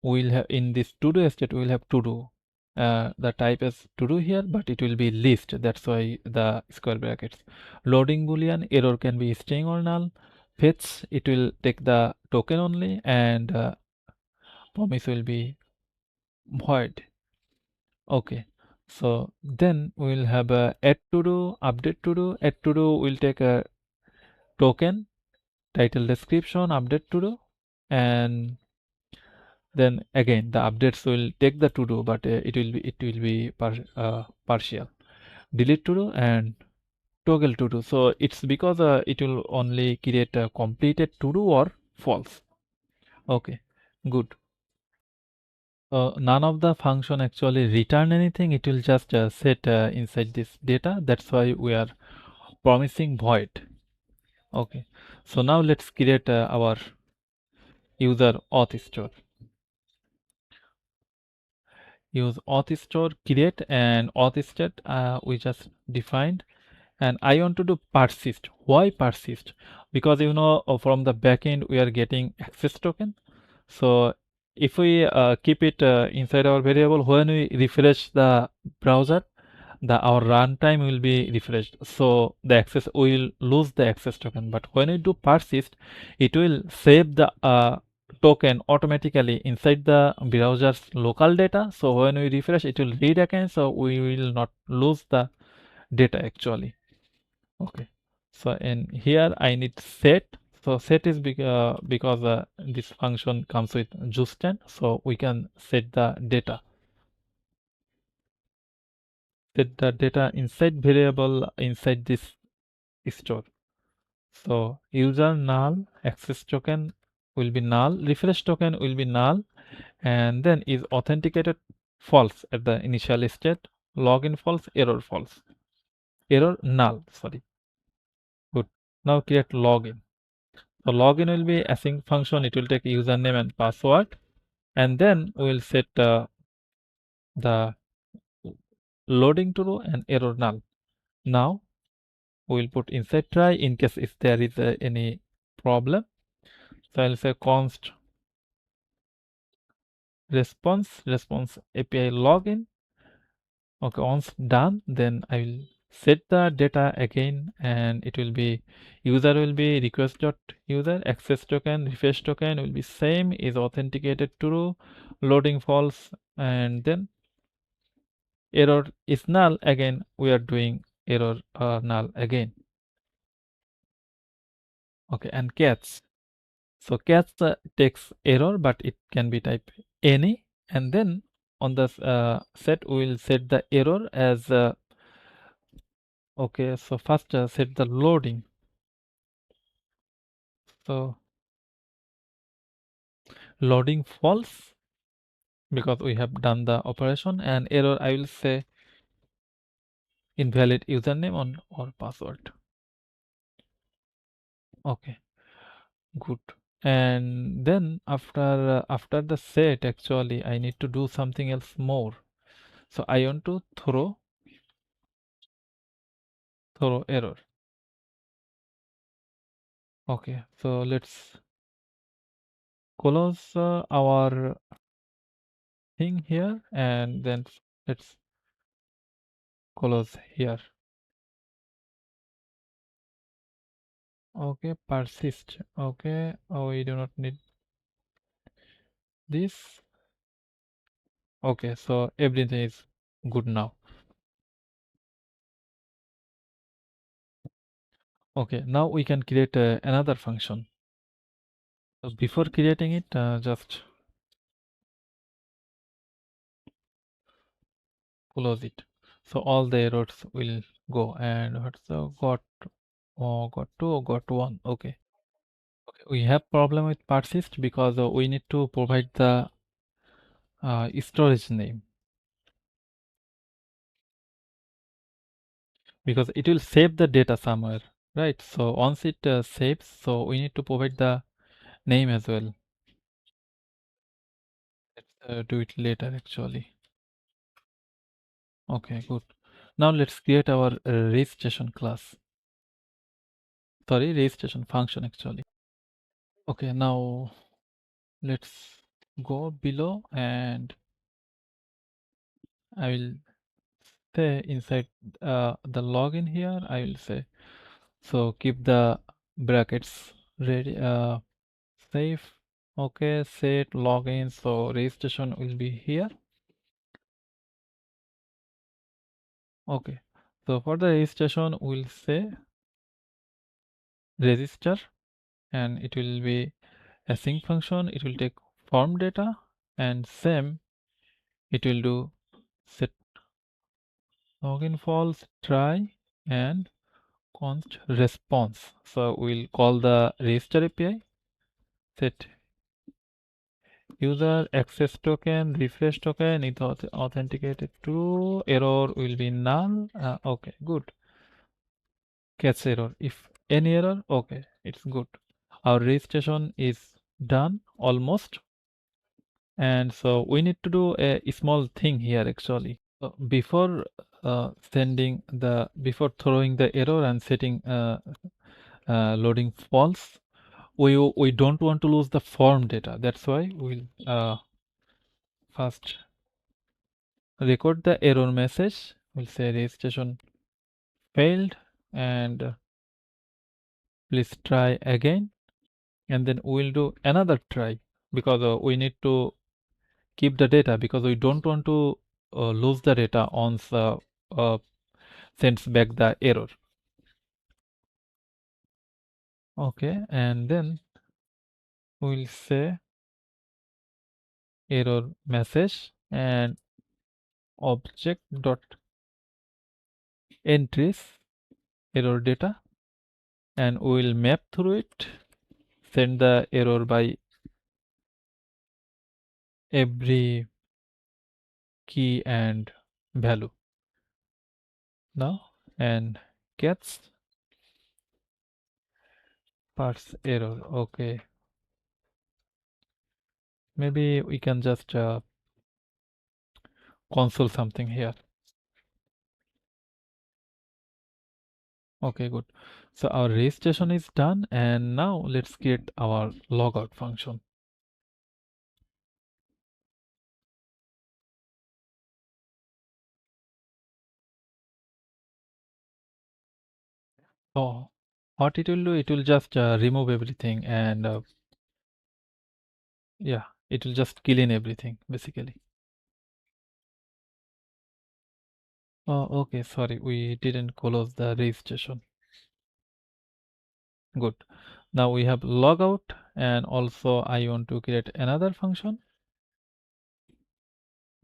we'll have in this to-do state we'll have to do the type is to do here, but it will be list. That's why the square brackets. Loading boolean, error can be string or null. Fetch, it will take the token only, and promise will be void. Okay, so then we'll have a add to do, update to do. Add to do will take a token, title description, update to do, and then again the updates will take the to do, but it will be partial. Delete to do and toggle to do. So it's because it will only create a completed to do or false. Okay, good. None of the function actually return anything. It will just set inside this data. That's why we are promising void. Okay, so now let's create our user auth store. Use auth store create and auth state we just defined, and I want to do persist. Why persist? Because from the backend we are getting access token. So if we keep it inside our variable, when we refresh the browser, our runtime will be refreshed, so the access will lose the access token. But when we do persist, it will save the token automatically inside the browser's local data. So when we refresh, it will read again, so we will not lose the data actually. Okay, so in here I need set. So set is because this function comes with Zustand, so we can set the data. Set the data inside variable inside this store. So user null, access token will be null, refresh token will be null, and then is authenticated false at the initial state, login false, error false, error null. Sorry. Good. Now create login. So login will be async function. It will take username and password, and then we will set the loading true and error null. Now we will put inside try in case if there is any problem. So I'll say const response API login. Okay, once done, then I will set the data again, and it will be user will be request dot user, access token, refresh token will be same, is authenticated true, loading false, and then error is null. Again we are doing error null again. Okay, and cats. So cats takes error, but it can be type any, and then on the set we will set the error as okay. So first set the loading. So loading false because we have done the operation, and error I will say invalid username on or password. Okay, good. And then after the set, actually I need to do something else more. So I want to throw error. Okay, so let's close our thing here, and then let's close here. Okay, persist. Okay, oh, we do not need this. Okay, so everything is good now. Okay, now we can create another function. So before creating it, just close it. So all the errors will go. And what's the got two or got one? Okay. Okay, we have problem with persist because we need to provide the storage name, because it will save the data somewhere, right? So once it saves, so we need to provide the name as well. Let's do it later actually. Okay, good. Now let's create our registration class. Sorry, registration function actually. Okay, now let's go below, and I will say inside the login here, I will say, so keep the brackets ready, safe. Okay, set login, so registration will be here. Okay, so for the registration we'll say register, and it will be a sync function. It will take form data, and same it will do set login false, try, and const response. So we'll call the register API, set user access token, refresh token, it authenticated true, error will be null. Okay, good. Catch error. If any error, okay, it's good. Our registration is done almost. And so we need to do a small thing here actually. Before before throwing the error and setting loading false, we don't want to lose the form data. That's why we'll first record the error message. We'll say registration failed, and please try again, and then we'll do another try because we need to keep the data, because we don't want to lose the data once sends back the error. Okay, and then we'll say error message and object dot entries error data, and we'll map through it, send the error by every key and value now, and gets parse error. Okay, maybe we can just console something here. Okay, good. So our registration is done, and now let's create our logout function. So what it will do, it will just remove everything, and yeah, it will just clean everything basically. Oh, okay, sorry, we didn't close the registration. Good. Now we have logout, and also I want to create another function.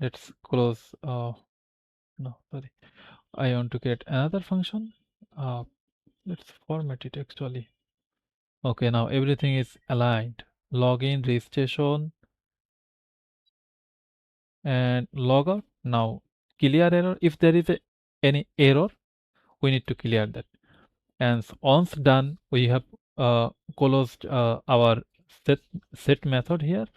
Let's close. No, sorry. I want to create another function. Let's format it actually. Okay, now everything is aligned. Login, registration, and logout. Now clear error. If there is any error, we need to clear that. And once done, we have closed our set method here,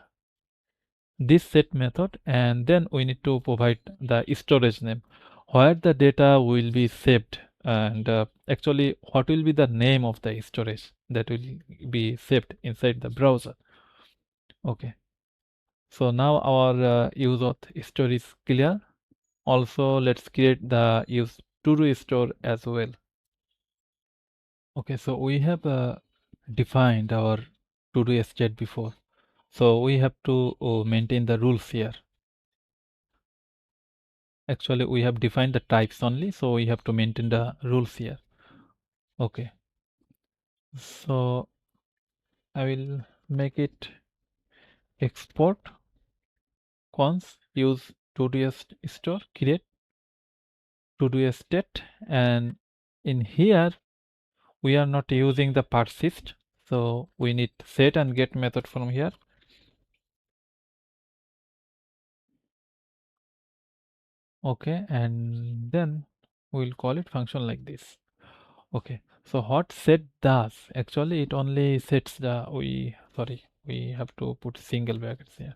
this set method, and then we need to provide the storage name where the data will be saved, and actually what will be the name of the storage that will be saved inside the browser. Okay, so now our use of store is clear. Also, let's create the use to do store as well. Okay, so we have defined our to do state before, so we have to maintain the rules here. Actually, we have defined the types only, so we have to maintain the rules here. Okay, so I will make it export cons use to do store create to do state, and in here we are not using the persist, so we need set and get method from here. Okay, and then we'll call it function like this. Okay, so what set does, actually it only sets the we have to put single brackets here.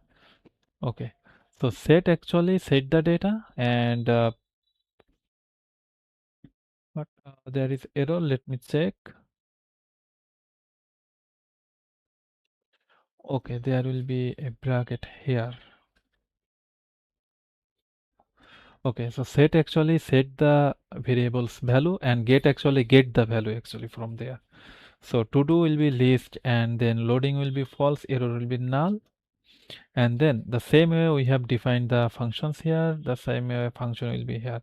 Okay, so set actually set the data, and but there is error, let me check. Okay, there will be a bracket here. Okay, so set actually set the variables value, and get actually get the value actually from there. So to do will be list, and then loading will be false, error will be null, and then the same way we have defined the functions here, the same way function will be here.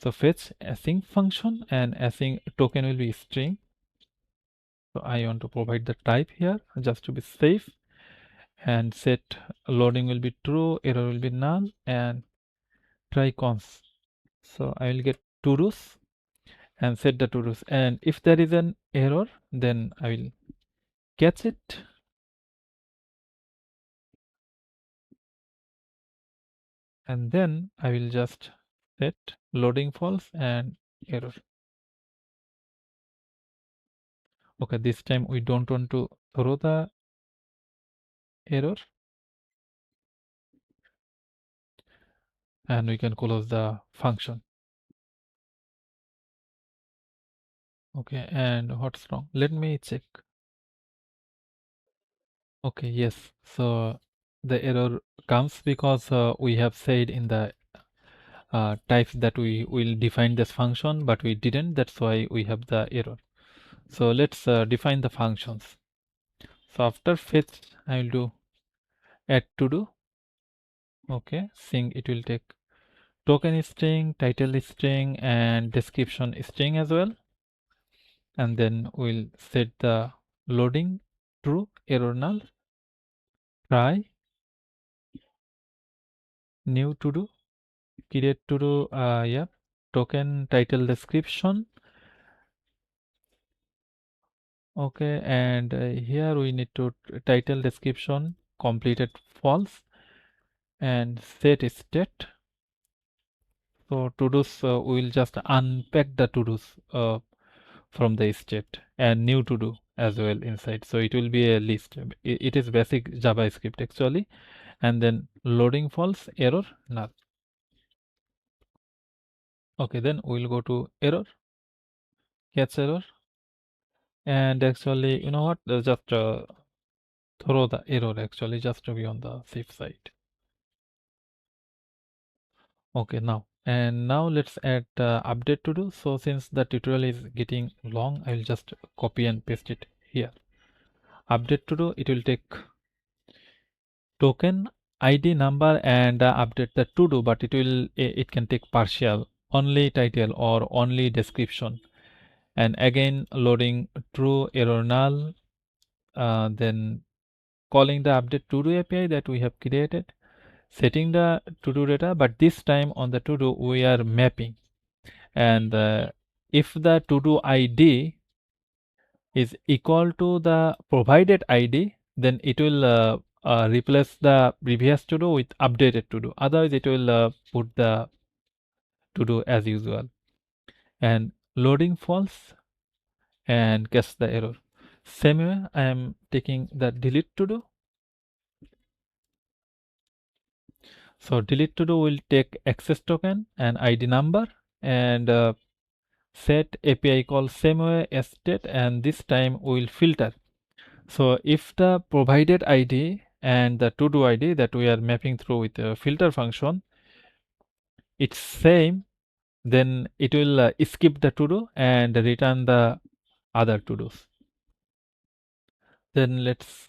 So fetch async function, and async token will be string. So I want to provide the type here just to be safe, and set loading will be true, error will be null, and try cons. So I will get todos and set the todos, and if there is an error, then I will catch it, and then I will just set loading false and error. Okay, this time we don't want to throw the error, and we can close the function. Okay, and what's wrong? Let me check. Okay, yes. So the error comes because we have said in the types that we will define this function, but we didn't. That's why we have the error. So let's define the functions. So after fetch, I will do add to do. Okay, sync, it will take token string, title string, and description string as well. And then we'll set the loading true, error null, try, new to do, create to do, yeah, token title description. Okay, and here we need to title description completed false, and set state. So to-dos, we will just unpack the to-dos from the state, and new to-do as well inside. So it will be a list. It is basic JavaScript actually. And then loading false, error null. Okay, then we'll go to error, catch error, and actually, you know what? Just throw the error actually, just to be on the safe side. Okay, now let's add update to do. So since the tutorial is getting long, I will just copy and paste it here. Update to do, it will take token ID number and update the to do, but it can take partial, only title or only description. And again loading true, error null, then calling the update to do API that we have created, setting the to do data, but this time on the to do we are mapping. And if the to do ID is equal to the provided ID, then it will replace the previous to do with updated to do. Otherwise, it will put the to do as usual. And loading false and catch the error. Same way, I am taking the delete to do. So delete to do will take access token and ID number, and set API call same way as state, and this time we will filter. So if the provided ID and the to do ID that we are mapping through with the filter function, it's same, then it will skip the to do and return the other to dos. Then let's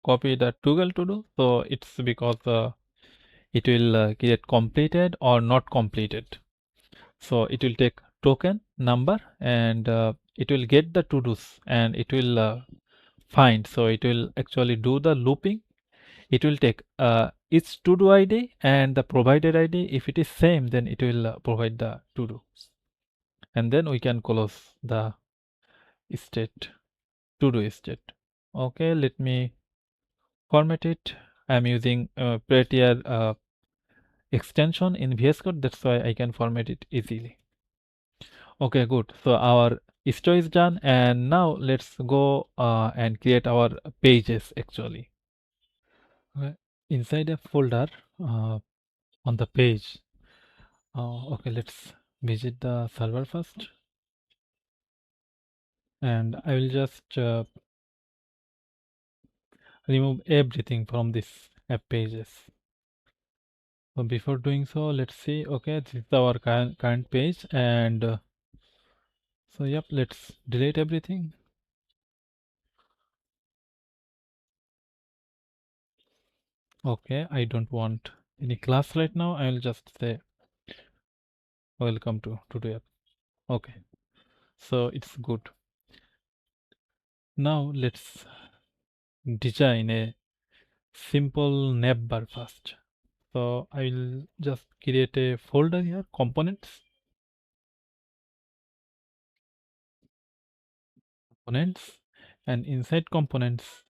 copy the toggle to do. So it's because it will create completed or not completed. So it will take token number, and it will get the to dos, and it will find. So it will actually do the looping. It will take its to do ID and the provided ID. If it is same, then it will provide the to do, and then we can close the state, to do state. Okay, let me format it. I'm using Prettier extension in VS Code, that's why I can format it easily. Okay, good. So our story is done, and now let's go and create our pages actually. Okay. Inside a folder on the page. Okay, let's visit the server first, and I will just remove everything from this app pages. So before doing so, let's see. Okay, this is our current page, and so yep, let's delete everything. Okay, I don't want any class right now. I will just say welcome to TODO App. Okay, so it's good. Now let's design a simple navbar first. So I will just create a folder here, components, and inside components,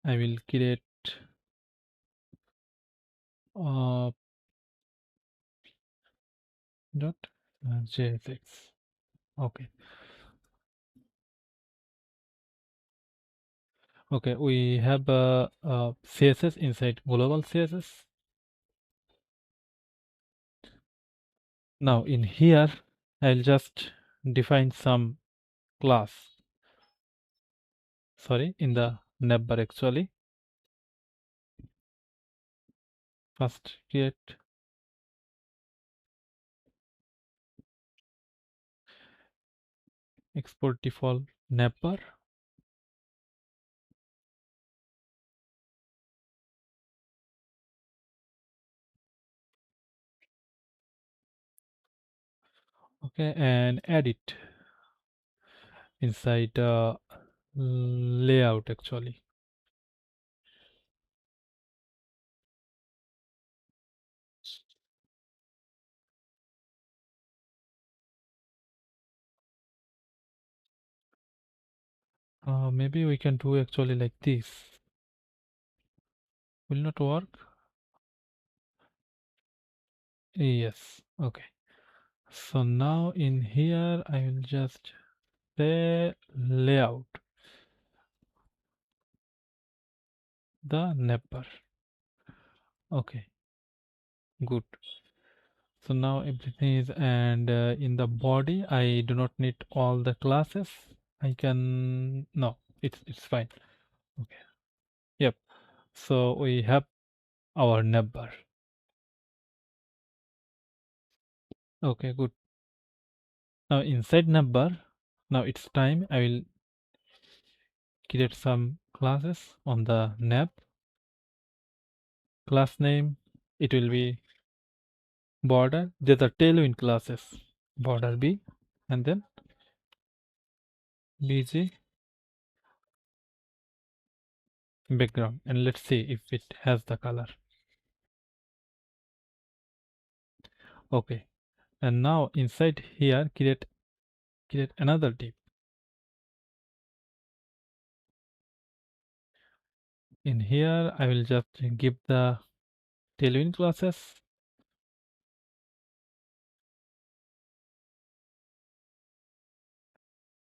I will create uh, dot JSX. Okay, okay, we have CSS inside global CSS. Now in here, I'll just define some class. Sorry, in the navbar actually. First create export default navbar. Okay, and add it inside layout actually. Maybe we can do actually like this. Will not work? Yes, okay. So now in here I will just say layout the navbar. Okay, good. So now everything is, and in the body I do not need all the classes. I can, no, it's fine. Okay, yep. So we have our navbar. Okay, good. Now inside navbar, now it's time I will create some classes on the nav. Class name, it will be border. There's a tailwind classes, border B, and then bg background, and let's see if it has the color. Okay, and now inside here create another div. In here I will just give the tailwind classes.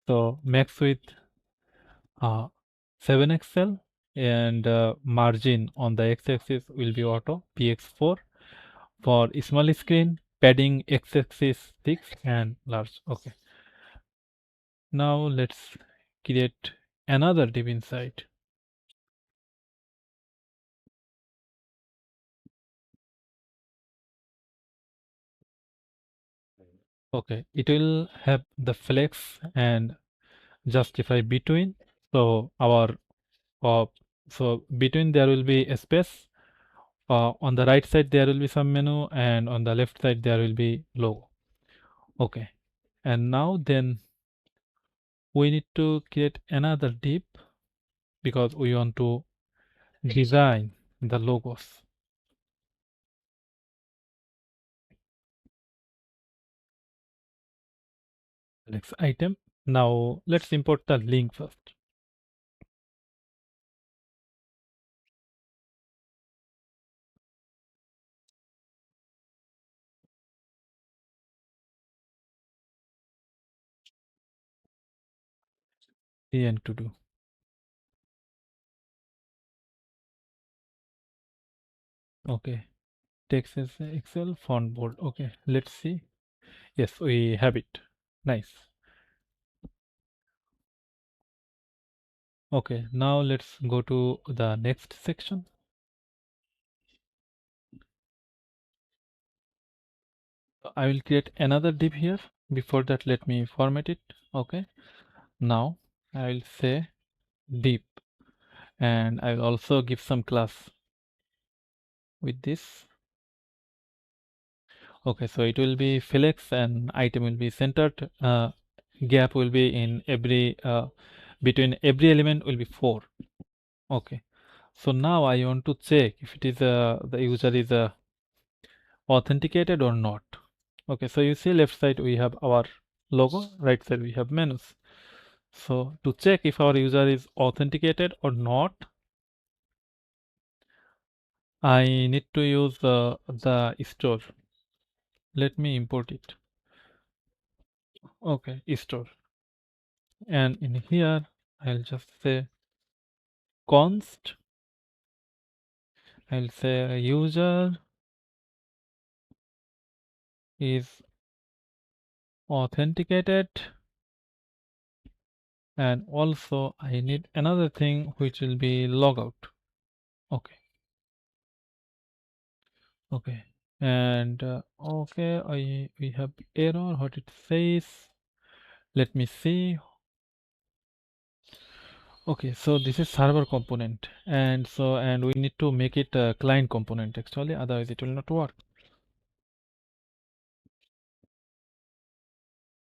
So max width 7 XL, and margin on the x-axis will be auto px4. For small screen, padding x-axis 6 and large. Okay. Now let's create another div inside. Okay, it will have the flex and justify between. So our uh, so between there will be a space. On the right side there will be some menu, and on the left side there will be logo. Okay, and now then we need to create another div because we want to design the logos. Next item. Now let's import the link first. And to do. Okay, text as Excel font bold. Okay, let's see. Yes, we have it. Nice. Okay, now let's go to the next section. I will create another div here. Before that, let me format it. Okay, now I will say div, and I will also give some class with this. Okay, so it will be flex and item will be centered. Gap will be in every between every element will be 4. Okay, so now I want to check if it is the user is authenticated or not. Okay, so you see left side we have our logo, right side we have menus. So to check if our user is authenticated or not, I need to use the store. Let me import it. Okay, store. And in here, I'll just say const. I'll say user is authenticated. And also I need another thing which will be logout. Okay. Okay. And okay, we have error. What it says? Let me see. Okay, so this is server component, and we need to make it a client component actually, otherwise it will not work.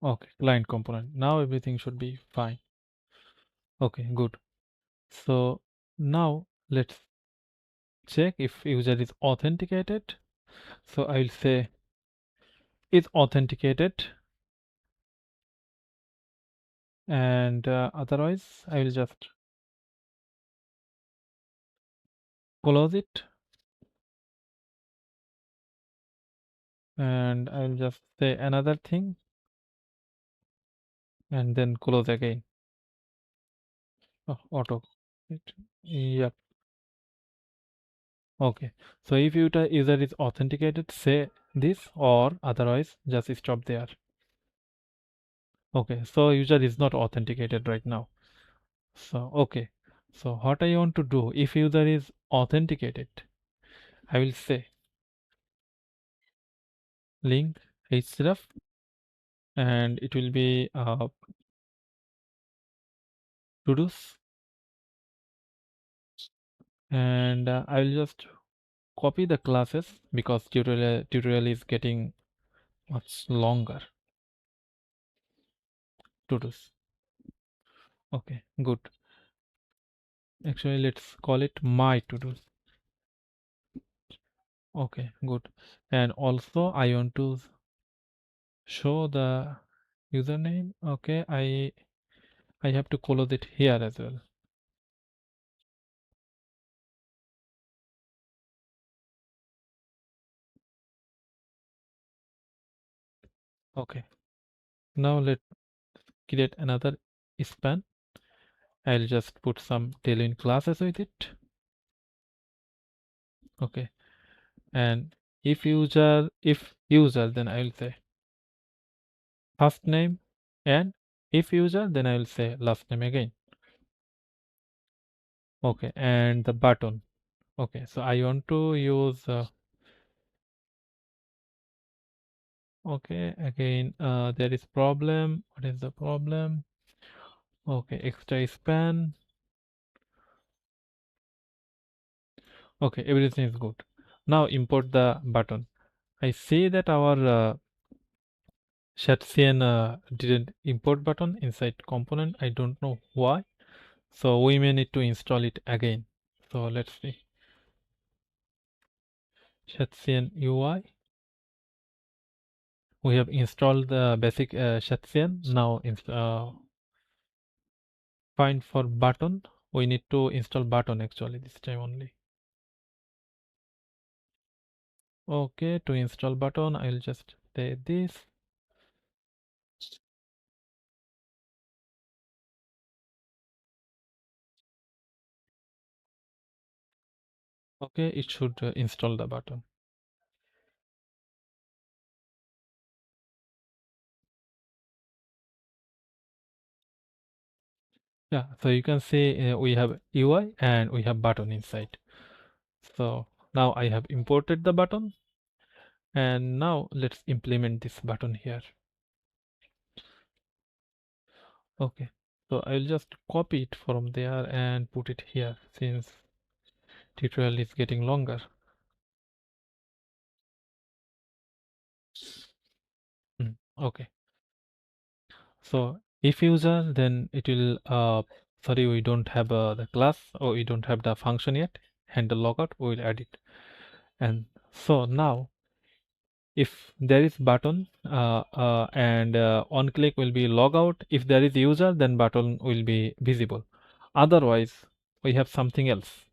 Okay, client component. Now everything should be fine. Okay, good. So now let's check if user is authenticated. So I will say is authenticated, and otherwise I will just close it, and I will just say another thing and then close again. Oh, auto. Yep. Okay. So if user is authenticated, say this, or otherwise just stop there. Okay. So user is not authenticated right now. So okay. So what I want to do, if user is authenticated, I will say link href, and it will be todos, and I will just copy the classes because tutorial is getting much longer. Todos. Okay, good. Actually, let's call it my todos. Okay, good. And also I want to show the username. Okay, I have to close it here as well. Okay, now let's create another span. I'll just put some tailwind classes with it. Okay, and if user, then I will say first name, and if user, then I will say last name again. Okay, and the button. Okay, so I want to use okay, again there is problem. What is the problem? Okay, extra span. Okay, everything is good. Now import the button. I see that our shadcn didn't import button inside component. I don't know why. So we may need to install it again. So let's see. Shadcn UI. We have installed the basic shadcn. Now find for button. We need to install button actually this time only. Okay, to install button, I'll just say this. Okay, it should install the button. Yeah, so you can see we have UI and we have button inside. So now I have imported the button, and now let's implement this button here. Okay, so I'll just copy it from there and put it here since tutorial is getting longer. Okay. So if user, then it will, sorry, we don't have the class, or we don't have the function yet. Handle logout, we will add it. And so now, if there is button, and on click will be logout. If there is user, then button will be visible. Otherwise, we have something else.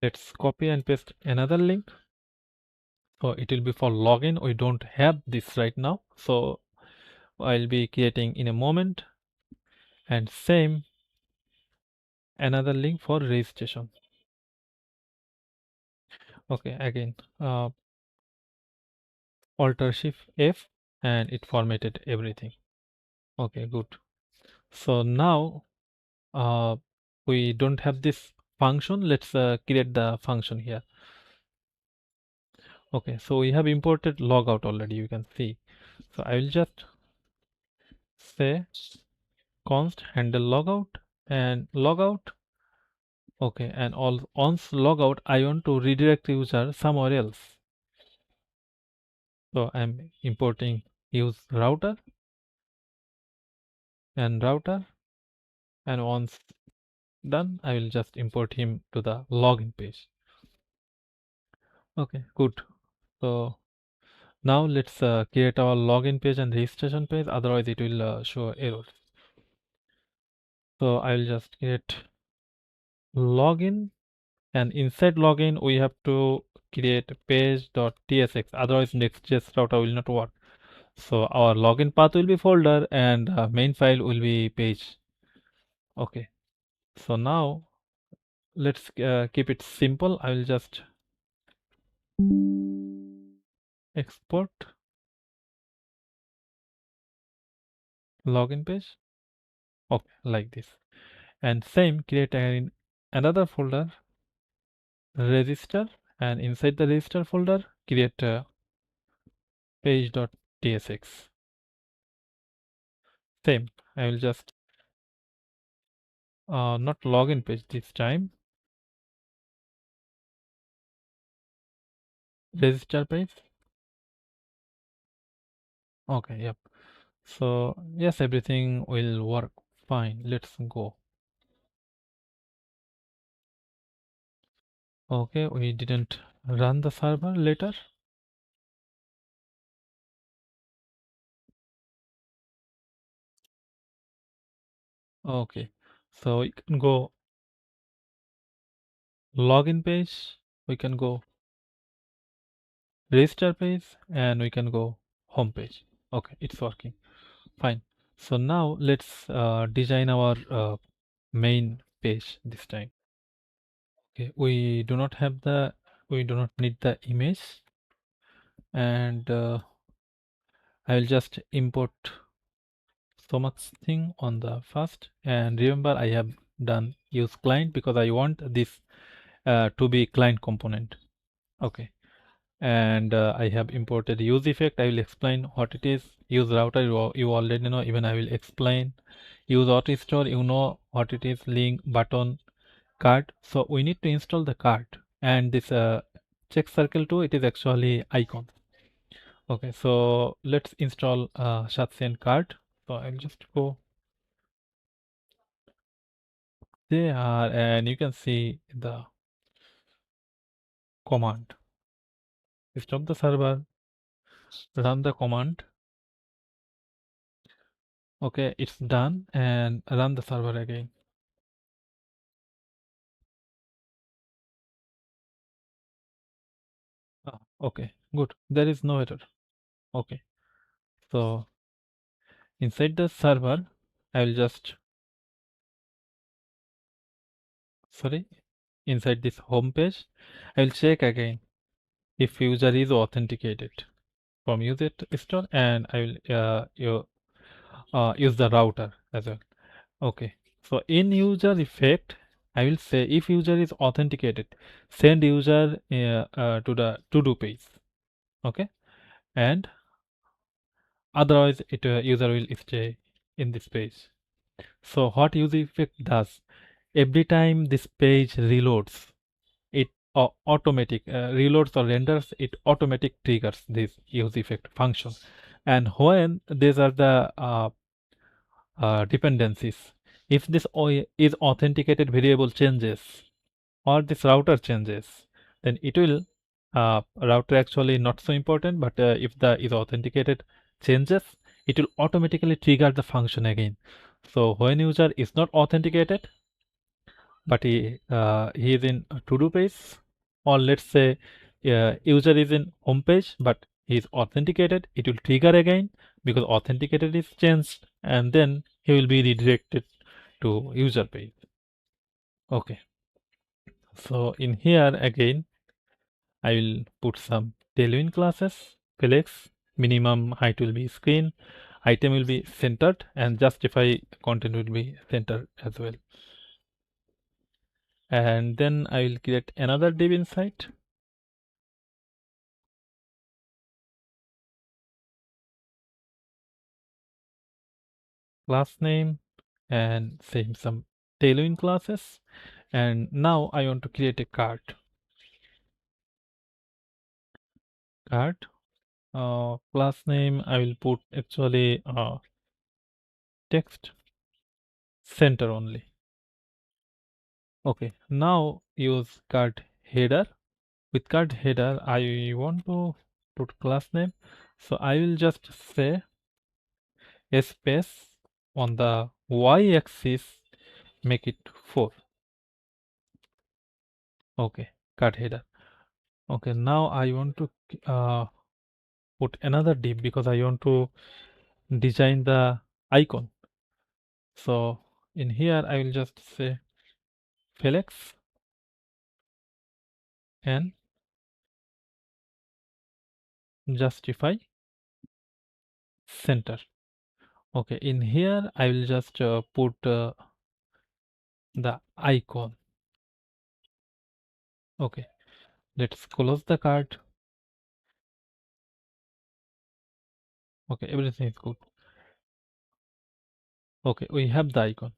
Let's copy and paste another link. So it will be for login. We don't have this right now, so I'll be creating in a moment. And same, another link for registration. Okay, again, Alt Shift F, and it formatted everything. Okay, good. So now, uh, we don't have this function. Let's create the function here. Okay, so we have imported logout already, you can see. So I will just say const handle logout and logout. Okay, and all once logout, I want to redirect user somewhere else. So I'm importing use router, and once done, I will just import him to the login page. Okay, good. So now let's create our login page and registration page. Otherwise, it will show errors. So I will just create login, and inside login we have to create page.tsx. Otherwise, Next.js router will not work. So our login path will be folder, and main file will be page. Okay. So now let's keep it simple. I will just export login page. Okay, like this. And same, create another folder, register, and inside the register folder, create page.tsx. Same, I will just not login page this time, register page. Okay, yep. So yes, everything will work fine. Let's go. Okay, we didn't run the server later. Okay, so we can go login page, we can go register page, and we can go home page. Okay, it's working fine. So now let's design our main page this time. Okay, we do not need the image, and I will just import so much thing on the first. And remember, I have done use client because I want this to be client component. Okay, and I have imported use effect. I will explain what it is. Use router, you already know. Even I will explain. Use auto store, you know what it is. Link, button, card. So we need to install the card, and this check circle too, it is actually icon. Okay, so let's install shadcn card. So I'll just go there, and you can see the command. Stop the server, run the command. Okay, it's done, and run the server again. Okay, good. There is no error. Okay, so inside the server, I will just, sorry, inside this home page, I will check again if user is authenticated from user store, and I will use the router as well. Okay, so in user effect, I will say if user is authenticated, send user to the to-do page. Okay, and otherwise it user will stay in this page. So what use effect does, every time this page reloads, it automatic reloads or renders, it automatic triggers this use effect function. And when these are the dependencies, if this is authenticated variable changes or this router changes, then it will router actually not so important, but if the is authenticated changes, it will automatically trigger the function again. So when user is not authenticated, but he is in a to-do page, or let's say user is in home page but he is authenticated, it will trigger again because authenticated is changed, and then he will be redirected to user page. Okay, so in here again I will put some tailwind classes. Flex, minimum height will be screen, item will be centered, and justify content will be centered as well. And then I will create another div inside. Class name and same some tailwind classes. And now I want to create a card. Class name I will put actually text center only. Okay, now use card header. With card header I want to put class name, so I will just say a space on the y-axis, make it 4. Okay, card header. Okay, now I want to put another div because I want to design the icon. So in here I will just say flex and justify center. Okay, in here I will just put the icon. Okay, let's close the card. Okay, everything is good. Okay, we have the icon.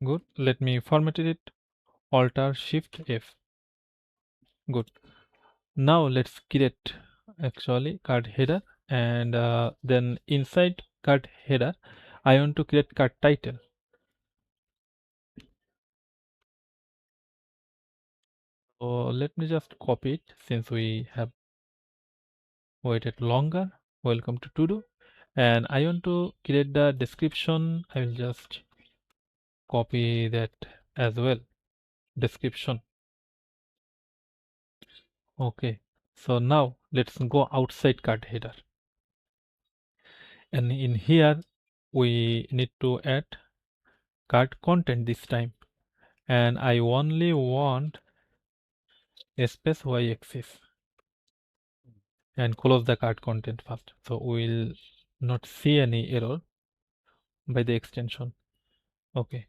Good. Let me format it. Alt Shift F. Good. Now let's create actually card header, and then inside card header I want to create card title. So let me just copy it since we have waited longer. Welcome to to-do. And I want to create the description. I will just copy that as well. Description. Okay. So now let's go outside card header. And in here we need to add card content this time. And I only want a space y-axis and close the card content first. So we'll not see any error by the extension. Okay,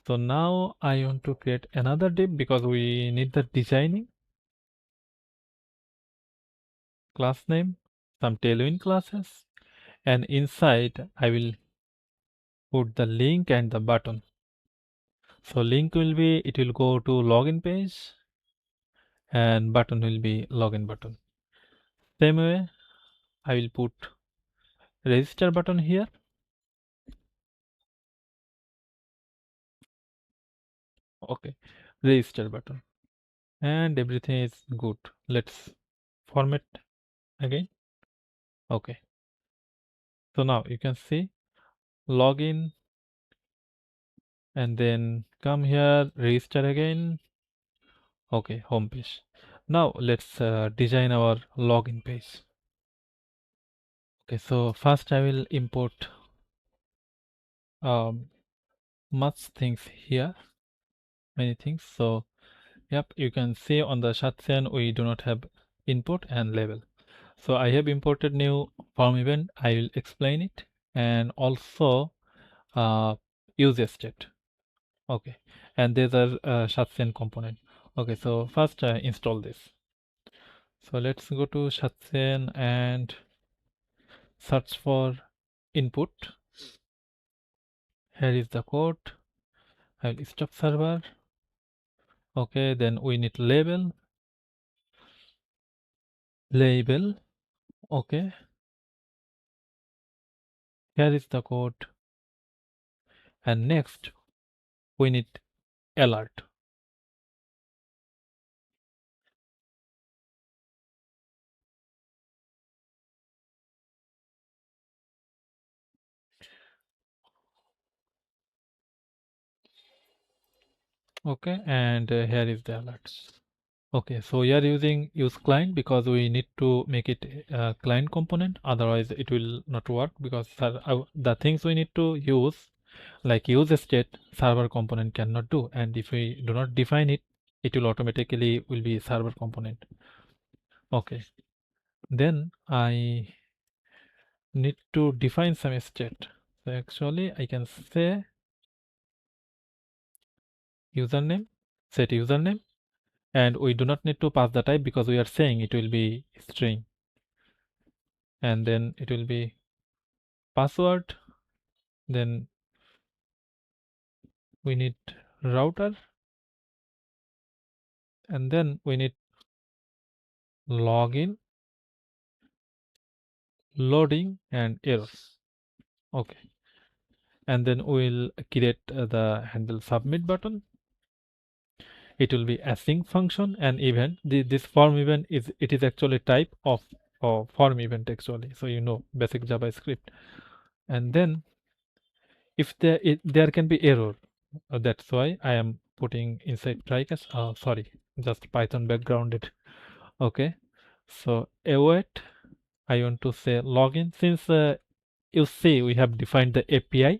so now I want to create another div because we need the designing. Class name, some tailwind classes, and inside I will put the link and the button. So link will be, it will go to login page, and button will be login button. Same way I will put register button here. Okay, register button, and everything is good. Let's format again. Okay, so now you can see login, and then come here, register again. Okay, home page. Now let's design our login page. Okay, so first I will import um, much things here, many things. So yep, you can see on the shadcn we do not have input and label. So I have imported new form event. I will explain it, and also use state. Okay, and there's a shadcn component. Okay, so first install this. So let's go to shadcn and search for input. Here is the code. I will stop server. Okay, then we need label. Okay, here is the code. And next we need alert. Okay, and here is the alerts. Okay, so we are using use client because we need to make it a client component, otherwise it will not work, because the things we need to use like use state server component cannot do, and if we do not define it, it will automatically will be server component. Okay, then I need to define some state. So actually I can say username, set username, and we do not need to pass the type because we are saying it will be string, and then it will be password. Then we need router, and then we need login, loading, and errors. Okay, and then we'll create the handle submit button. It will be async function and event. This form event is actually type of form event actually, so you know basic JavaScript. And then if there can be error, that's why I am putting inside try catch. Sorry, just Python backgrounded. Okay, so await, I want to say login, since you see we have defined the API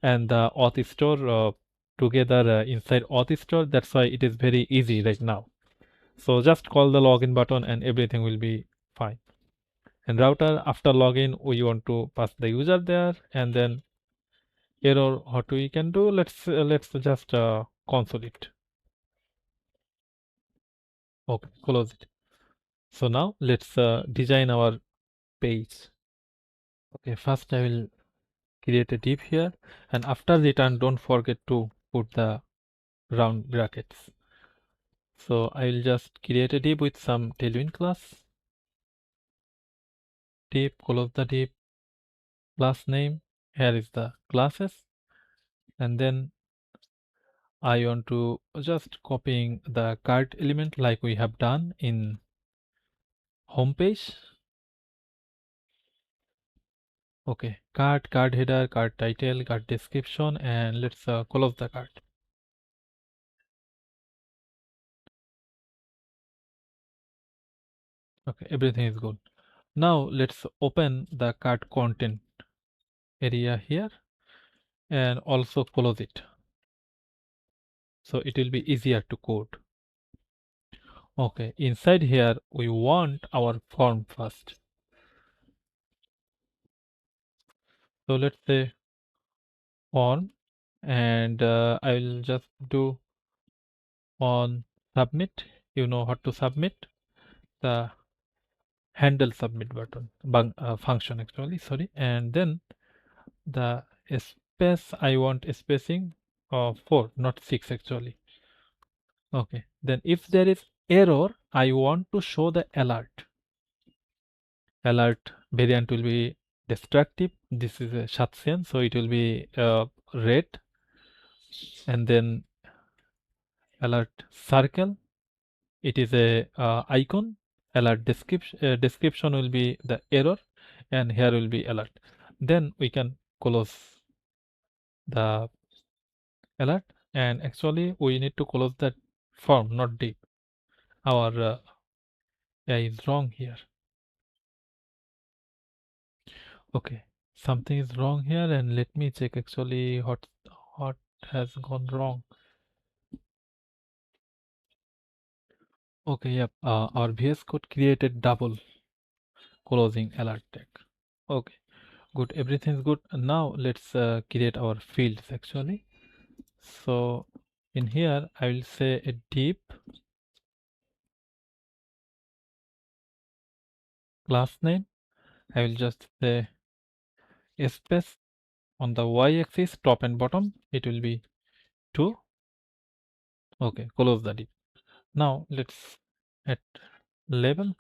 and the auth store together inside auth store. That's why it is very easy right now. So just call the login button and everything will be fine. And router, after login we want to pass the user there, and then error what we can do, let's just console it. Okay, close it. So now let's design our page. Okay, first I will create a div here, and after return don't forget to put the round brackets. So I will just create a div with some tailwind class. Div, close the div, class name, here is the classes, and then I want to just copying the card element like we have done in home page. Okay, card header, card title, card description, and let's close the card. Okay, everything is good. Now let's open the card content area here and also close it, so it will be easier to code. Okay, inside here we want our form first. So let's say form, and I will just do on submit. You know how to submit the handle submit button function actually, sorry. And then the space, I want spacing of 4, not 6 actually. Okay, then if there is error, I want to show the alert variant will be destructive. This is a shadcn, so it will be red. And then alert circle, it is a icon. Alert description will be the error, and here will be alert. Then we can close the alert, and actually we need to close that form, not div. Our AI is wrong here. Okay, something is wrong here, and let me check actually what has gone wrong. Okay, yep, our VS Code created double closing alert tag. Okay, good, everything's good. Now let's create our fields actually. So in here I will say a div class name. I will just say space, on the y-axis top and bottom it will be 2, Okay, close the div. Now let's add label,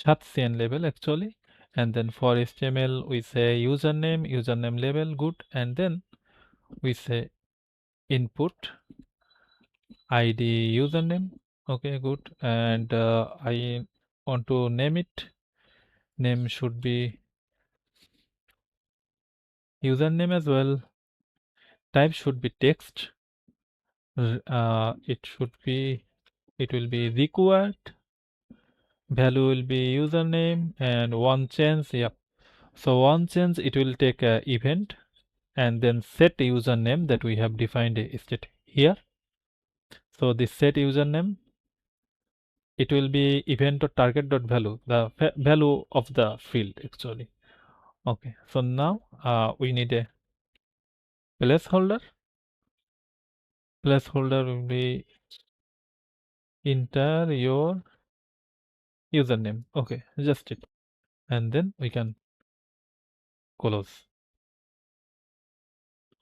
shadcn label actually, and then for HTML we say username label, good, and then we say input ID username. Okay, good, and I want to name it. Name should be username as well. Type should be text. It should be, it will be required. Value will be username, and one change, yep. So one change, it will take a event, and then set username that we have defined a state here. So this set username, it will be event or target dot value, the value of the field actually. Okay, so now we need a placeholder. Placeholder will be enter your username. Okay, just it, and then we can close.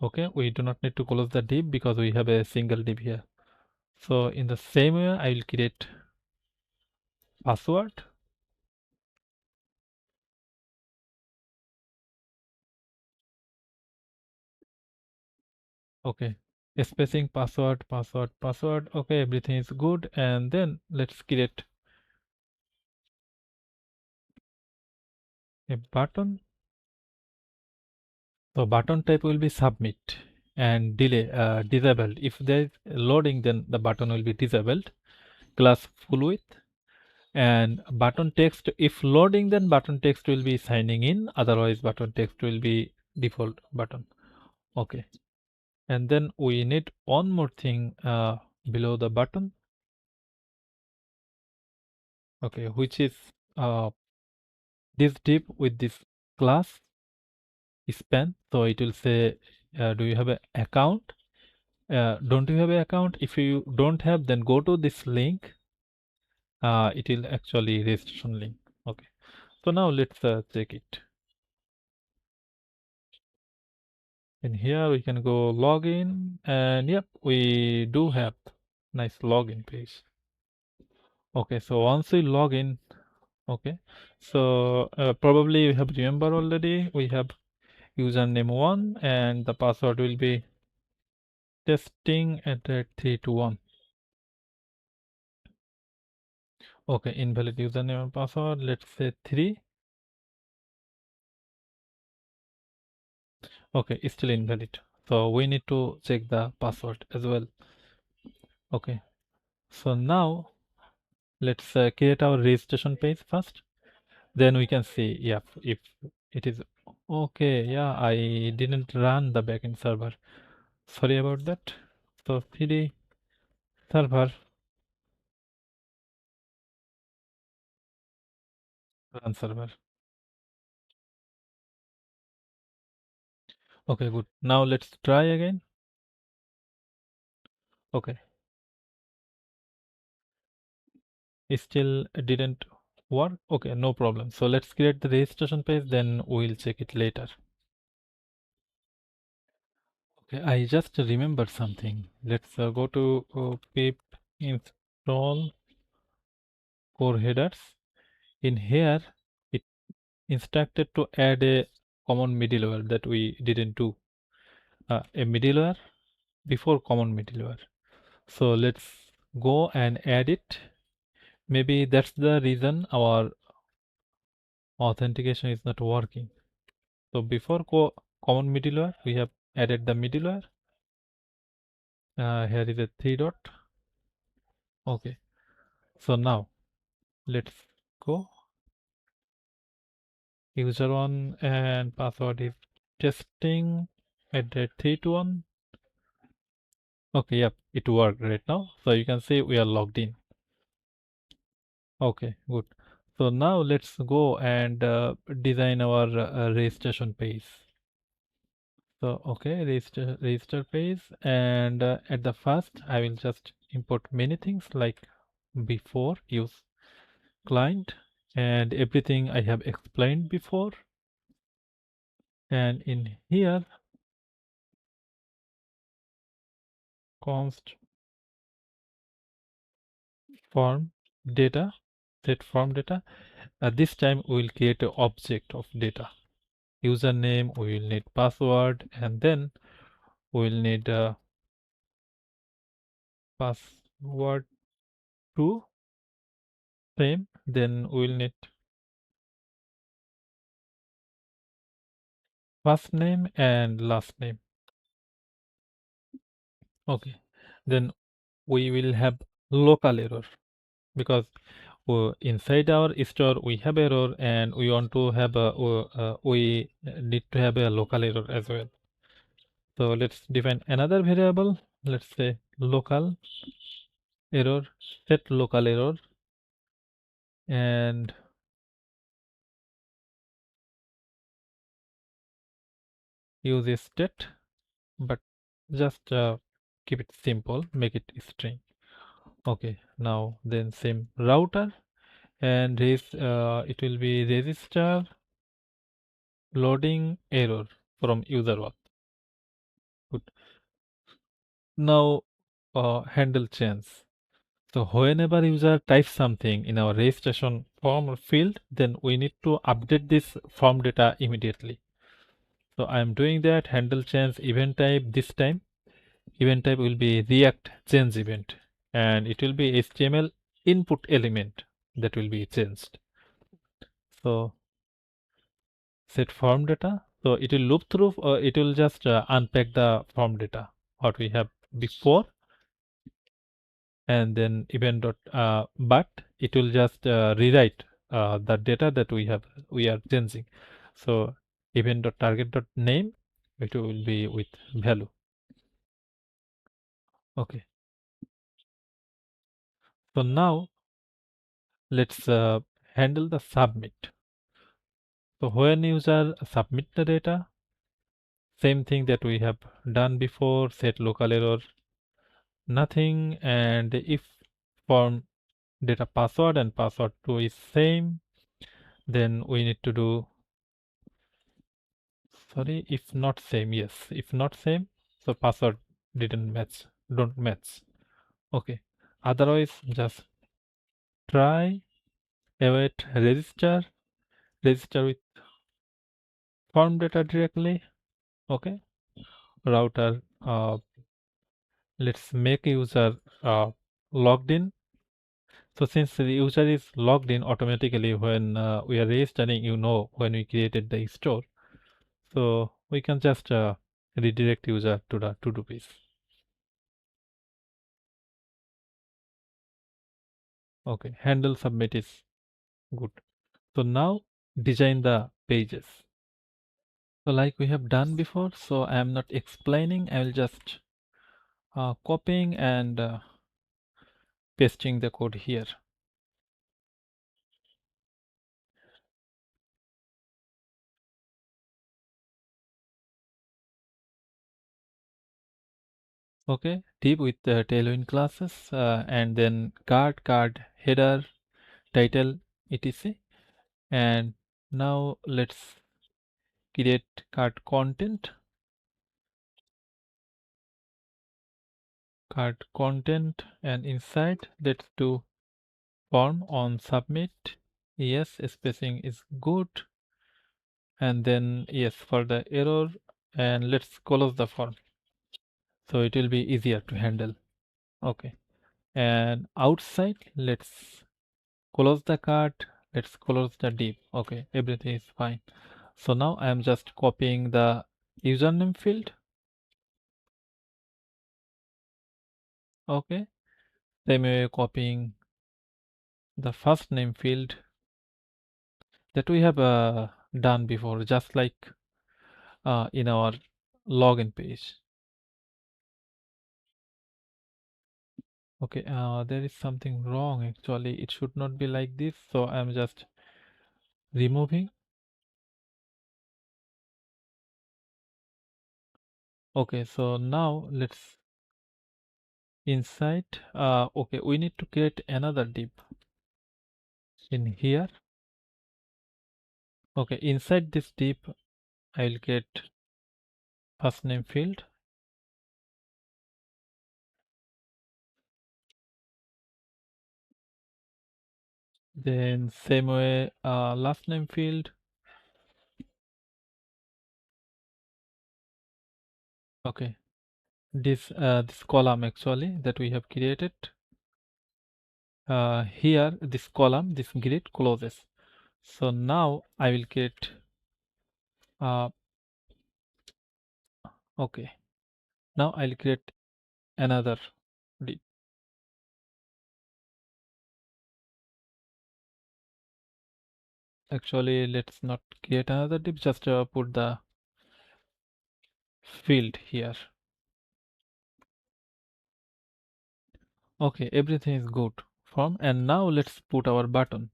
Okay, we do not need to close the div because we have a single div here. So in the same way, I will create password. Okay, spacing password. Okay, everything is good, and then let's create a button. So button type will be submit, and delay disabled. If there is loading, then the button will be disabled. Class full width, and button text, if loading, then button text will be signing in, otherwise button text will be default button. Okay, and then we need one more thing below the button. Okay, which is this div with this class span. So it will say, do you have an account? Don't you have an account? If you don't have, then go to this link. It will actually registration link. Okay, so now let's check it. In here we can go login, and yep, we do have nice login page. Okay, so once we log in, okay, so probably you have remember already, we have username 1 and the password will be testing at 321. Okay, invalid username and password, let's say 3. Okay, it's still invalid, so we need to check the password as well. Okay, so now let's create our registration page first, then we can see, yeah, if it is okay. Yeah, I didn't run the backend server, sorry about that. So cd server run server. Okay, good. Now let's try again. Okay, it still didn't work. Okay, no problem. So let's create the registration page, then we'll check it later. Okay, I just remembered something. Let's go to pip install core headers. In here, it instructed to add a common middleware that we didn't do. A middleware before common middleware. So let's go and add it. Maybe that's the reason our authentication is not working. So before common middleware, we have added the middleware. Here is a 3 dot. Okay. So now let's go. User 1 and password is testing at the 321. Okay, yep, it worked right now. So you can see we are logged in. Okay, good. So now let's go and design our registration page. So okay, register page, and at the first I will just import many things like before use client and everything I have explained before. And in here const form data, set form data. This time we will create an object of data. Username, we will need password, and then we will need a password to same. Then we will need first name and last name. Okay. Then we will have local error because inside our store we have error and we want to have a we need to have a local error as well. So let's define another variable. Let's say local error, set local error, and use a state, but just keep it simple, make it string. Okay, now then same router and it will be register loading error from user auth. Good. Now handle change. So whenever user types something in our registration form or field, then we need to update this form data immediately. So I am doing that. Handle change event type. This time event type will be React change event, and it will be HTML input element that will be changed. So set form data. So it will loop through, or it will just unpack the form data what we have before, and then event dot but it will just rewrite the data that we are changing. So event dot target dot name, it will be with value. Okay. So now let's handle the submit. So when user submit the data, same thing that we have done before, set local error, nothing, and if form data password and password 2 is same, then we need to do, sorry, if not same, yes, if not same, so password didn't match, don't match. Okay, otherwise just try, await register with form data directly. Okay, router, let's make user logged in. So since the user is logged in automatically when we are registering, when we created the store, so we can just redirect user to the to-do page. Okay, handle submit is good. So now design the pages. So like we have done before, so I am not explaining, I will just copying and pasting the code here. Okay, div with the tailwind classes and then card, header, title, etc. And now let's create card content. Card content, and inside let's do form on submit. Yes, spacing is good. And then yes for the error, and let's close the form so it will be easier to handle. Okay, and outside let's close the card, let's close the div. Okay, everything is fine. So now I am just copying the username field. Okay, same way copying the first name field that we have done before, just like in our login page. Okay, there is something wrong actually. It should not be like this, so I'm just removing. Okay, so now let's inside. Okay, we need to create another div in here. Okay, inside this div, I'll get first name field. Then same way, last name field. Okay, this column actually that we have created. Here this column, this grid closes. So now I will create. Okay, now I'll create another div. Actually, let's not create another div. Just put the field here. Okay, everything is good. From and now let's put our button.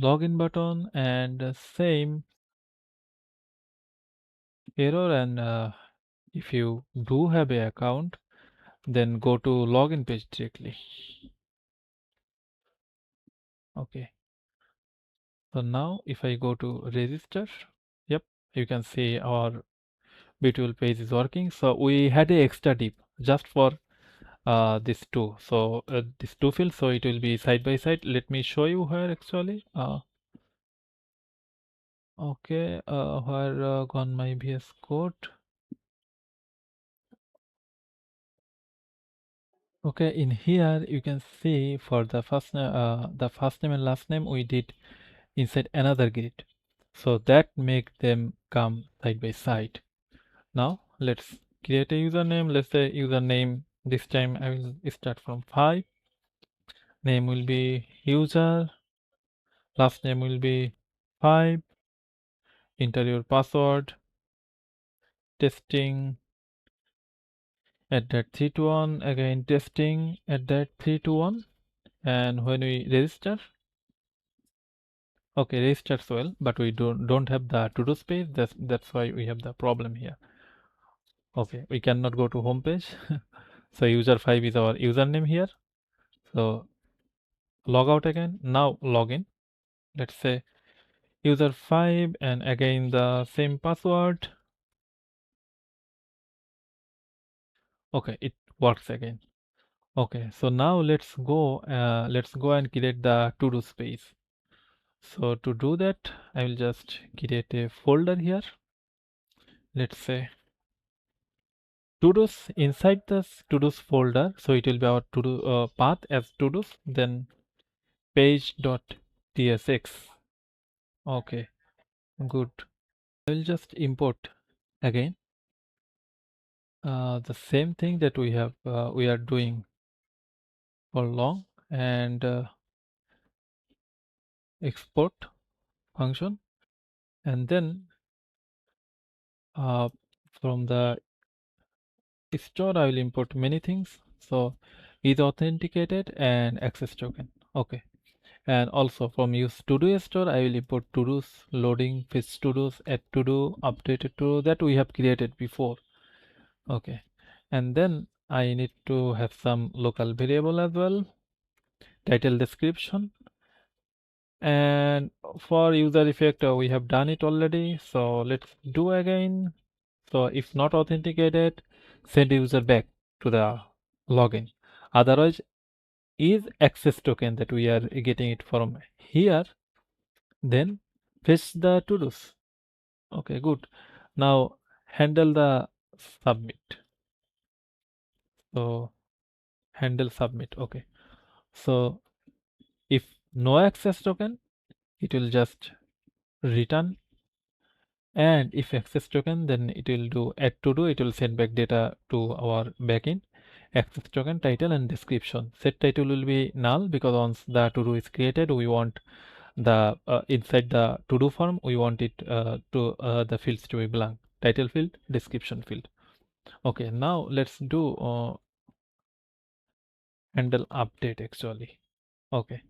Login button and same error, and if you do have a account, then go to login page directly. Okay, so now if I go to register, yep, you can see our beautiful page is working. So we had a extra div just for this two. So this two fields, so it will be side by side. Let me show you here actually. Okay, where gone my VS Code? Okay, in here you can see for the first name and last name we did inside another grid, so that make them come side by side. Now let's create a username. Let's say username, this time I will start from 5. Name will be user, last name will be 5. Enter your password, testing at that 321, again testing at that 321, and when we register, okay, registers well, but we don't have the to-do space. That's why we have the problem here. Okay, we cannot go to home page. So user 5 is our username here. So log out again. Now log in. Let's say user 5 and again the same password. Okay, it works again. Okay, so now let's go and create the to-do space. So to do that, I will just create a folder here. Let's say to-dos. Inside this to-dos folder, so it will be our to-do path as to-dos, then page.tsx. Okay, good. I will just import again the same thing that we are doing for long, and export function, and then uh, from the store I will import many things. So is authenticated and access token. Okay, and also from use to do store I will import to do's, loading, fetch to do's, add to do, updated to do, that we have created before. Okay, and then I need to have some local variable as well, title, description, and for user effect we have done it already, so let's do again. So if not authenticated, send user back to the login. Otherwise is access token that we are getting it from here, then fetch the to-dos. Okay, good. Now handle the submit. So handle submit. Okay, so if no access token, it will just return, and if access token, then it will do add to do. It will send back data to our backend. Access token, title and description. Set title will be null because once the to do is created, we want the inside the to do form we want it to the fields to be blank. Title field, description field. Okay, now let's do handle update actually. Okay,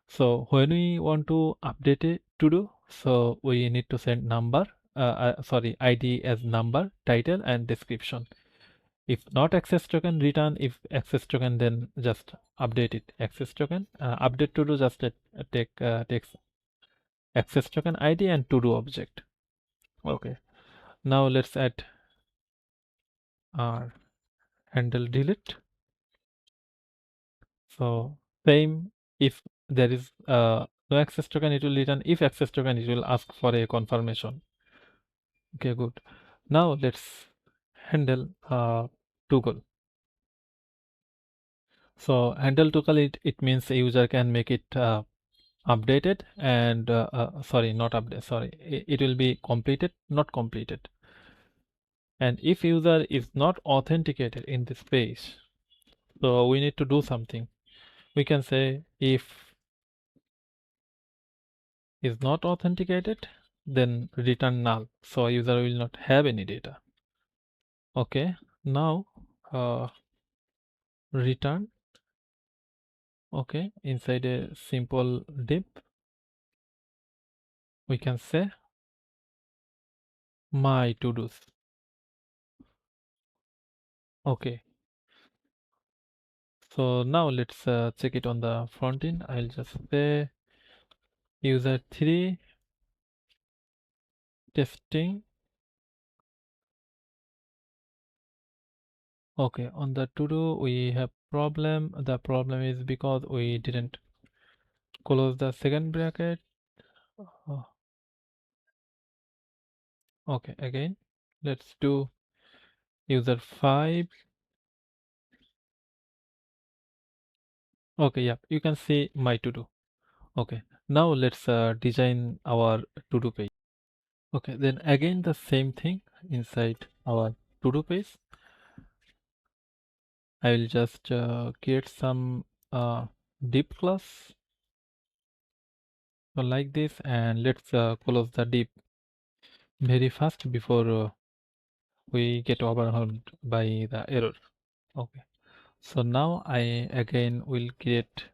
so when we want to update it to do, so we need to send number, sorry, ID as number, title and description. If not access token, return. If access token, then just update it. Access token, update to do, just takes access token ID and to do object. Okay, now let's add our handle delete. So same, if there is no access token, it will return. If access token, it will ask for a confirmation. Okay, good. Now let's handle toggle. So handle toggle, it means a user can make it updated and sorry, not update, sorry, it will be completed, not completed. And if user is not authenticated in this page, so we need to do something. We can say if is not authenticated, then return null, so user will not have any data. Okay, now return, okay, inside a simple div we can say my to dos. Okay, so now let's check it on the front end. I'll just say user 3 testing. Okay, on the to do we have problem. The problem is because we didn't close the second bracket. Oh, okay, again let's do user 5. Okay, yeah, you can see my to do. Okay, now let's design our to do page. Okay, then again the same thing inside our to do page. I will just create some div class, so like this, and let's close the div very fast before we get overwhelmed by the error. Okay, so now I again will create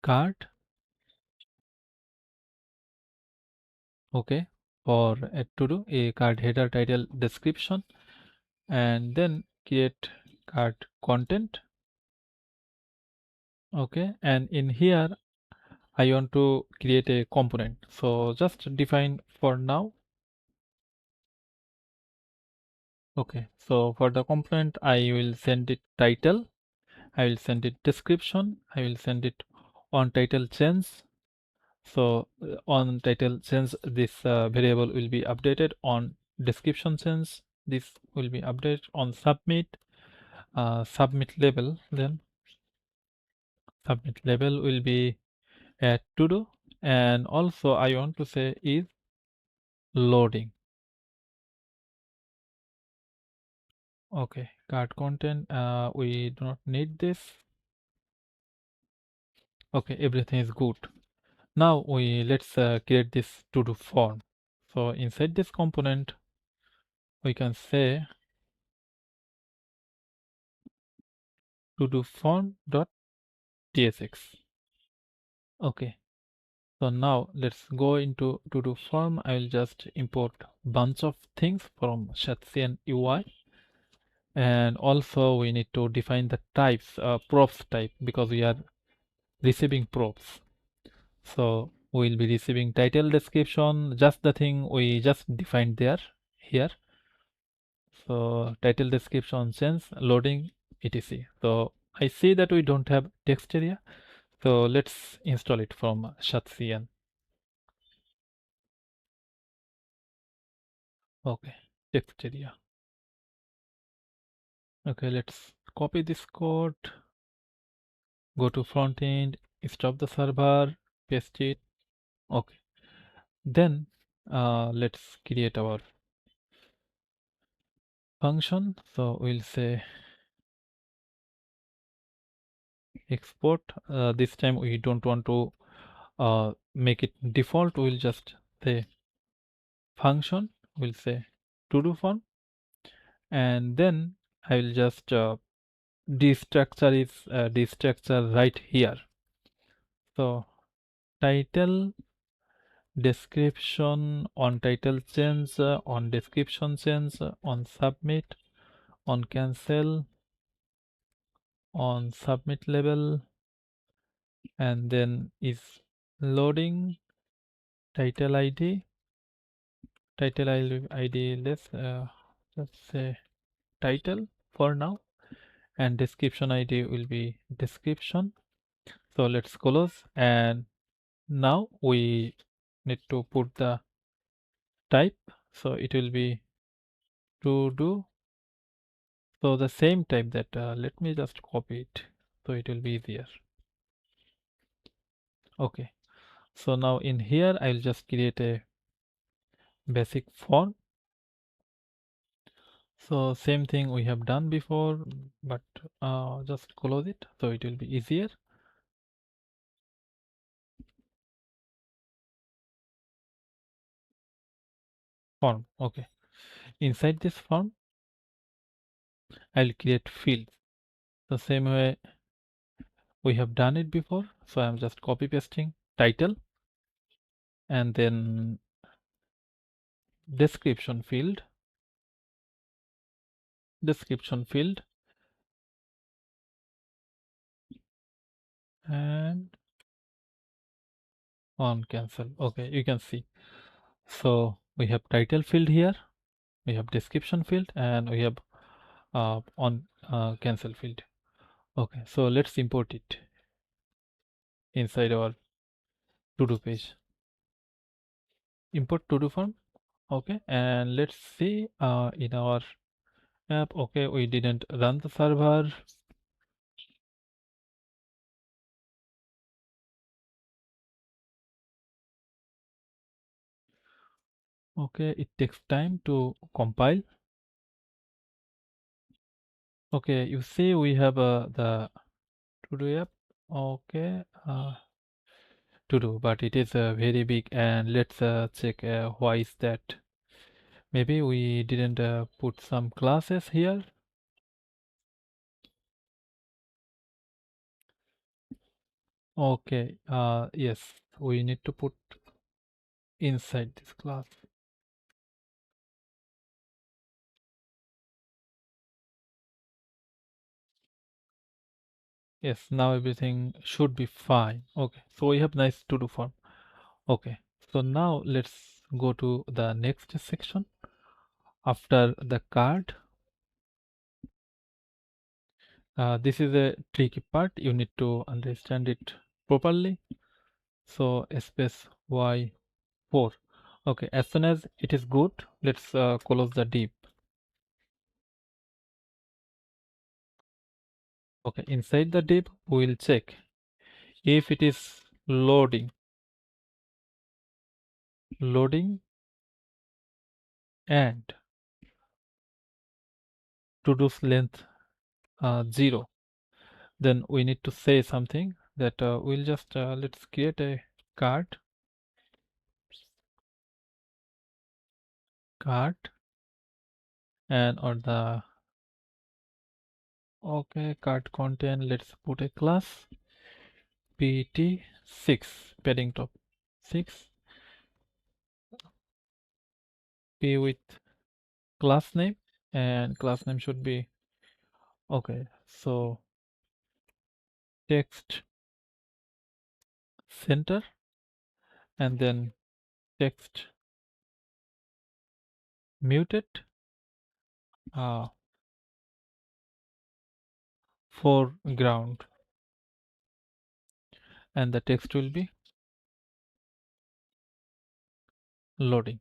card. Okay, for a to do a card header, title, description, and then create card content. Okay, and in here I want to create a component, so just define for now. Okay, so for the component I will send it title, I will send it description, I will send it on title change. So on title change, this variable will be updated. On description change, this will be updated. On submit, submit label, then submit label will be at to do. And also I want to say is loading. Okay, card content, we do not need this. Okay, everything is good. Now let's create this to do form. So inside this component we can say to do form dot tsx. Okay, so now let's go into to do form. I will just import bunch of things from shadcn UI, and also we need to define the types, props type, because we are receiving props. So we'll be receiving title, description, just the thing we just defined there here. So title, description, change, loading, etc. So I see that we don't have text area, so let's install it from shadcn. Okay, text area. Okay, let's copy this code, go to front end, stop the server, paste it. Okay, then let's create our function. So we'll say export. This time we don't want to make it default. We'll just say function. We'll say to do form, and then I will just destructure right here. So title, description, on title change, on description change, on submit, on cancel, on submit label, and then is loading, title id, let's say title for now, and description ID will be description. So let's close, and now we need to put the type, so it will be to do. So the same type that let me just copy it so it will be easier. Okay, so now in here I'll just create a basic form. So same thing we have done before, but just close it so it will be easier. Form. Okay, inside this form I'll create fields the same way we have done it before. So I'm just copy pasting title and then description field, and on cancel. Okay, you can see. So we have title field here, we have description field, and we have on cancel field. Okay, so let's import it inside our to-do page. Import to-do form. Okay, and let's see in our app. Okay, we didn't run the server. Okay, it takes time to compile. Okay, you see we have the to-do app. Okay, to do, but it is very big, and let's check why is that. Maybe we didn't put some classes here. Okay, yes, we need to put inside this class. Yes, now everything should be fine. Okay, so we have nice to do form. Okay, so now let's go to the next section. After the card, this is a tricky part. You need to understand it properly. So space Y4. Okay, as soon as it is good, let's close the div. Okay, inside the div, we will check if it is loading, and to-do's length 0. Then we need to say something that we'll just let's create a card, and on the okay card content, let's put a class pt6 padding top 6 p with class name, and class name should be okay. So text center, and then text muted uh, foreground, and the text will be loading.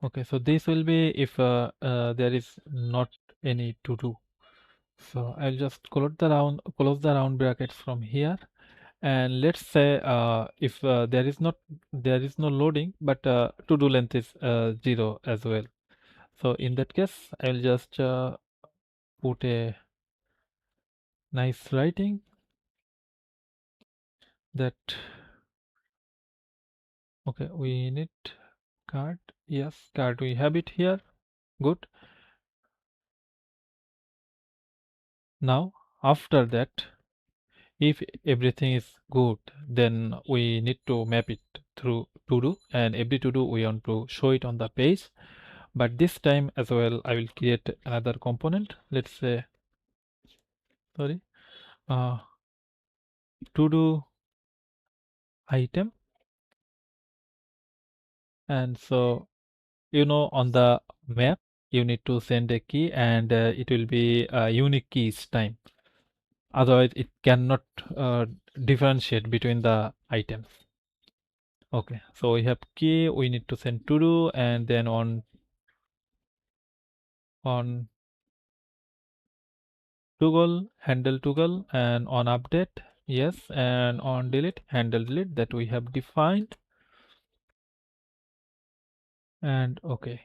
Okay, so this will be if there is not any to do. So I'll just close the round brackets from here, and let's say if there is no loading, but to do length is 0 as well. So in that case, I'll just put a nice writing that okay, we need card. Yes, card, we have it here. Good. Now after that, if everything is good, then we need to map it through to do, and every to do we want to show it on the page. But this time as well, I will create another component. Let's say sorry, uh, to do item, and so on the map you need to send a key, and it will be a unique key each time. Otherwise, it cannot differentiate between the items. Okay, so we have key, we need to send to do, and then on toggle, handle toggle, and on update, yes, and on delete, handle delete, that we have defined. And okay,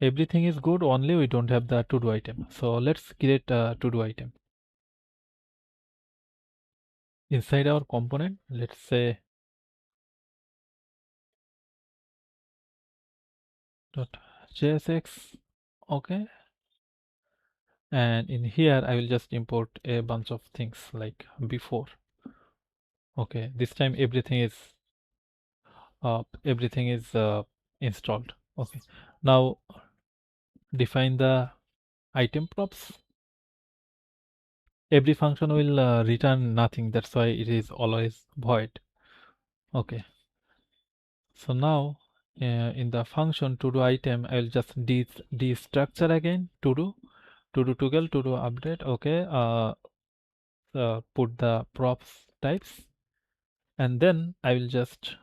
everything is good, only we don't have the to do item. So let's create a to do item inside our component. Let's say dot .jsx. Okay, and in here I will just import a bunch of things like before. Okay, this time everything is installed. Okay, now define the item props. Every function will return nothing, that's why it is always void. Okay, so now in the function to do item, I will just destructure again to do toggle, to do update. Okay, put the props types, and then I will just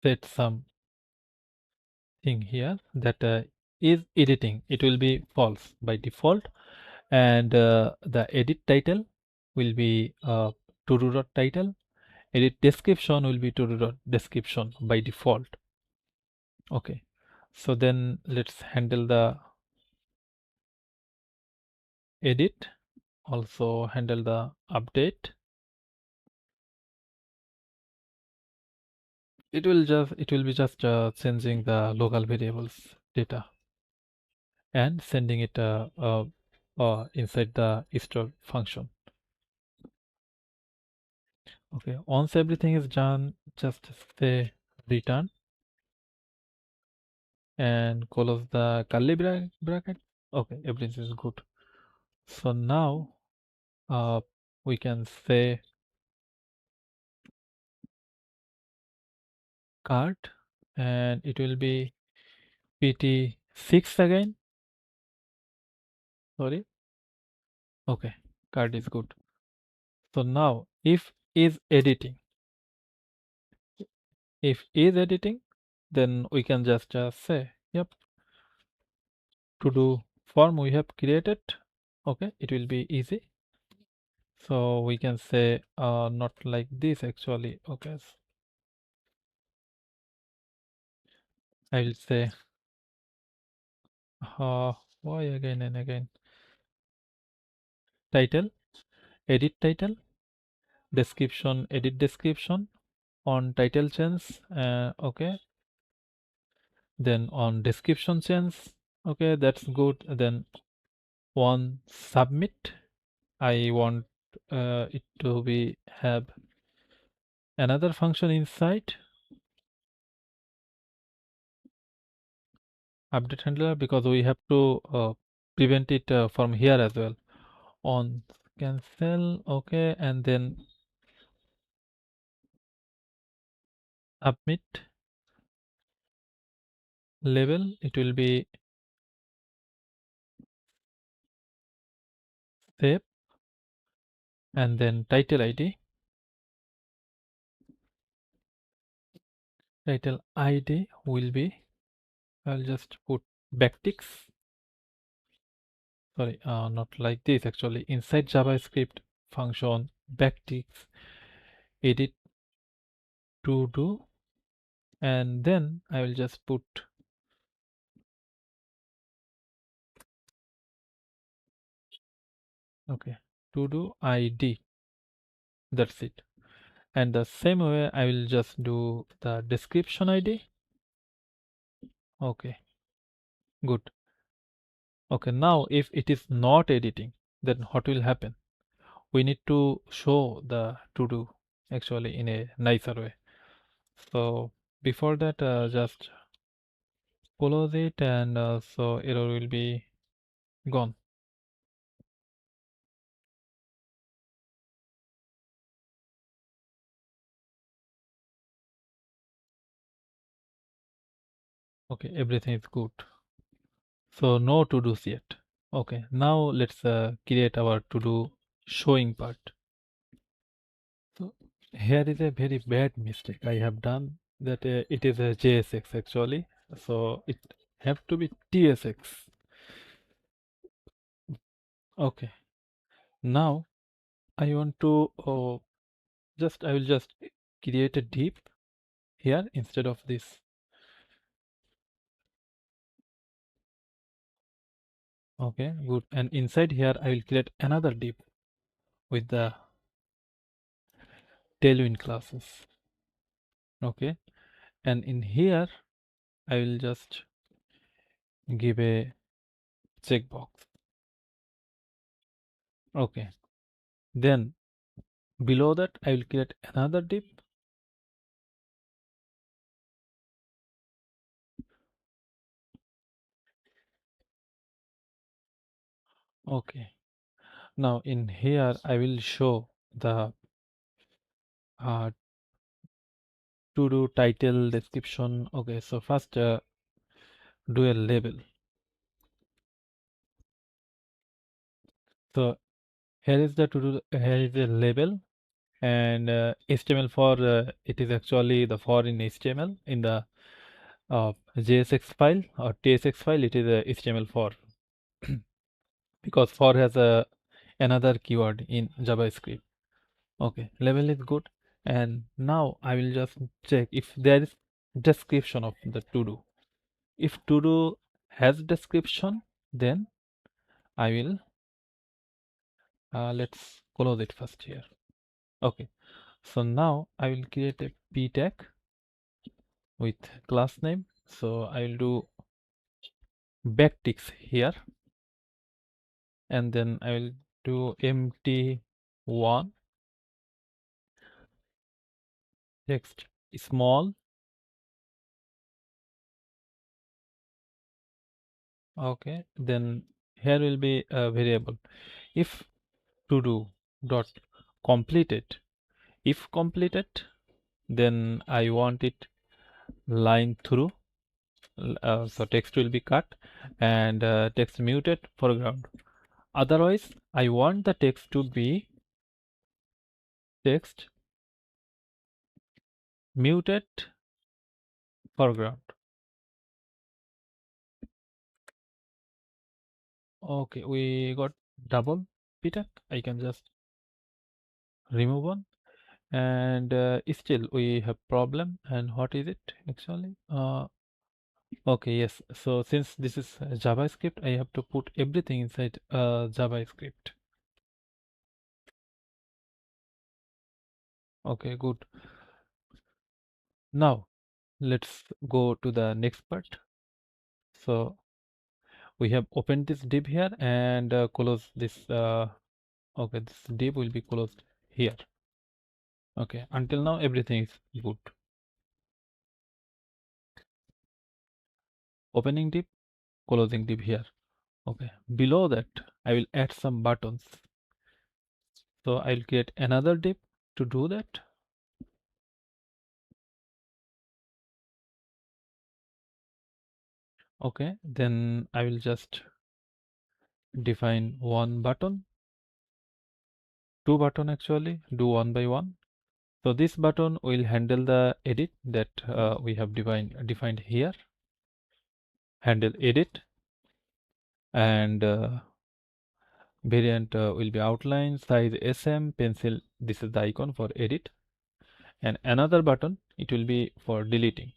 set some thing here that is editing. It will be false by default, and the edit title will be to do dot title. Edit description will be to do dot description by default. Okay, so then let's handle the edit, also handle the update. It will be just changing the local variables data and sending it inside the store function. Okay, once everything is done, just say return and close the curly bracket. Okay, everything is good. So now we can say cart, and it will be pt6 again. Sorry. Okay, cart is good. So now if is editing, then we can just say, yep, to do form we have created. Okay, it will be easy. So we can say not like this actually. Okay, so I will say why again and again, title, edit title, description, edit description, on title change. Okay, then on description change. Okay, that's good. Then on submit, I want it to be have another function inside update handler, because we have to prevent it from here as well. On cancel, okay, and then submit label, it will be save, and then title id will be, I'll just put backticks. Sorry, not like this actually. Inside JavaScript function backticks edit to do, and then I will just put okay, to do id. That's it. And the same way I will just do the description id. Okay, good. Okay, now if it is not editing, then what will happen? We need to show the to do actually in a nicer way. So before that, just close it, and so error will be gone. Okay, everything is good. So no to-dos yet. Okay, now let's create our to-do showing part. So here is a very bad mistake I have done, that it is a JSX actually. So it have to be TSX. Okay, now I want to I will just create a div here instead of this. Okay, good. And inside here I will create another div with the tailwind classes. Okay, and in here I will just give a checkbox. Okay, then below that I will create another div. Okay, now in here I will show the uh, to do title description. Okay, so first do a label. So here is the to do, here is a label, and HTML for it is actually the for in HTML in the JSX file or TSX file. It is a HTML for because for has a another keyword in JavaScript. Okay, label is good, and now I will just check if there is description of the to do. If to do has description, then I will let's close it first here. Okay, so now I will create a p tag with class name. So I will do backticks here, and then I will do empty one text small. Okay, then here will be a variable if to do dot completed. If completed, then I want it line through. So text will be cut and text muted foreground. Otherwise, I want the text to be text muted foreground. Okay, we got double p-tag. I can just remove one, and still we have problem. And what is it actually? Okay, yes. So since this is JavaScript, I have to put everything inside JavaScript. Okay, good. Now let's go to the next part. So we have opened this div here and close this. Okay, this div will be closed here. Okay, until now everything is good. Opening div, closing div here. Okay, below that I will add some buttons. So I'll create another div to do that. Okay, then I will just define one button, two button actually, do one by one. So this button will handle the edit that we have defined here. Handle edit, and variant will be outline, size SM, pencil. This is the icon for edit, and another button it will be for deleting.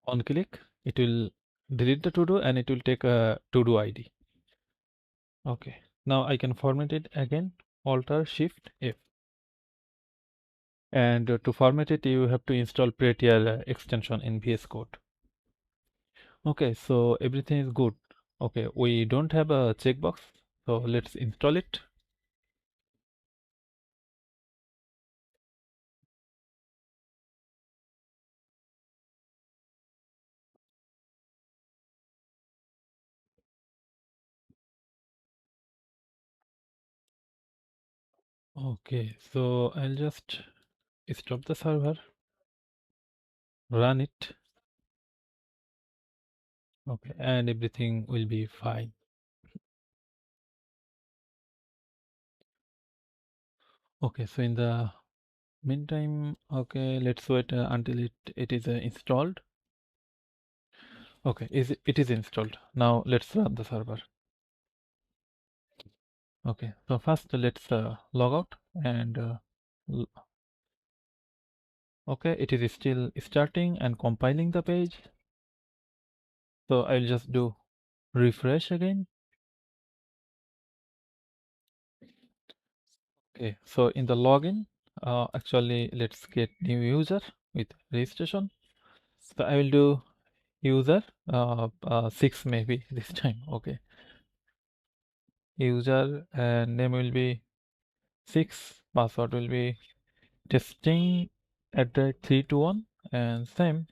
On click, it will delete the to do and it will take a to do ID. Okay, now I can format it again. Alt Shift F, and to format it, you have to install Prettier extension in VS Code. Okay, so everything is good. Okay, we don't have a checkbox, so let's install it. Okay, so I'll just stop the server, run it. Okay, and everything will be fine. Okay, so in the meantime, okay, let's wait until it is installed. Okay, it is installed. Now let's run the server. Okay, so first let's log out and okay, it is still starting and compiling the page. So I'll just do refresh again. Okay, so in the login, actually let's get new user with registration. So I will do user 6 maybe this time. Okay, user and name will be 6, password will be testing @ 321 and same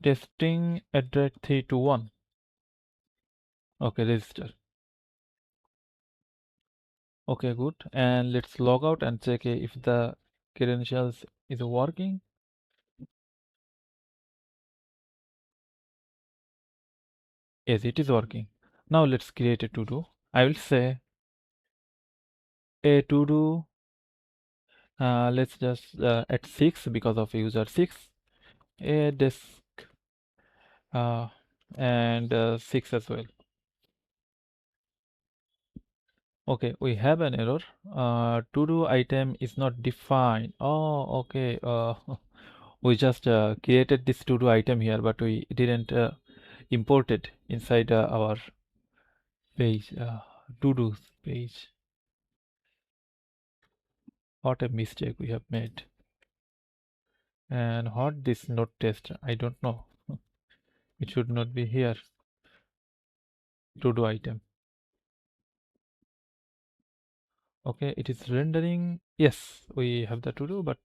testing @ 321. Okay, register. Okay, good. And let's log out and check if the credentials is working. Yes, it is working. Now let's create a to-do. I will say a to-do. Let's just at 6 because of user 6. A desk uh, and 6 as well. Okay, we have an error. To-do item is not defined. Oh, okay. We just created this to-do item here, but we didn't import it inside our page, to-do page. What a mistake we have made. And what this node test? I don't know. It should not be here. To-do item. Okay, it is rendering. Yes, we have the to-do, but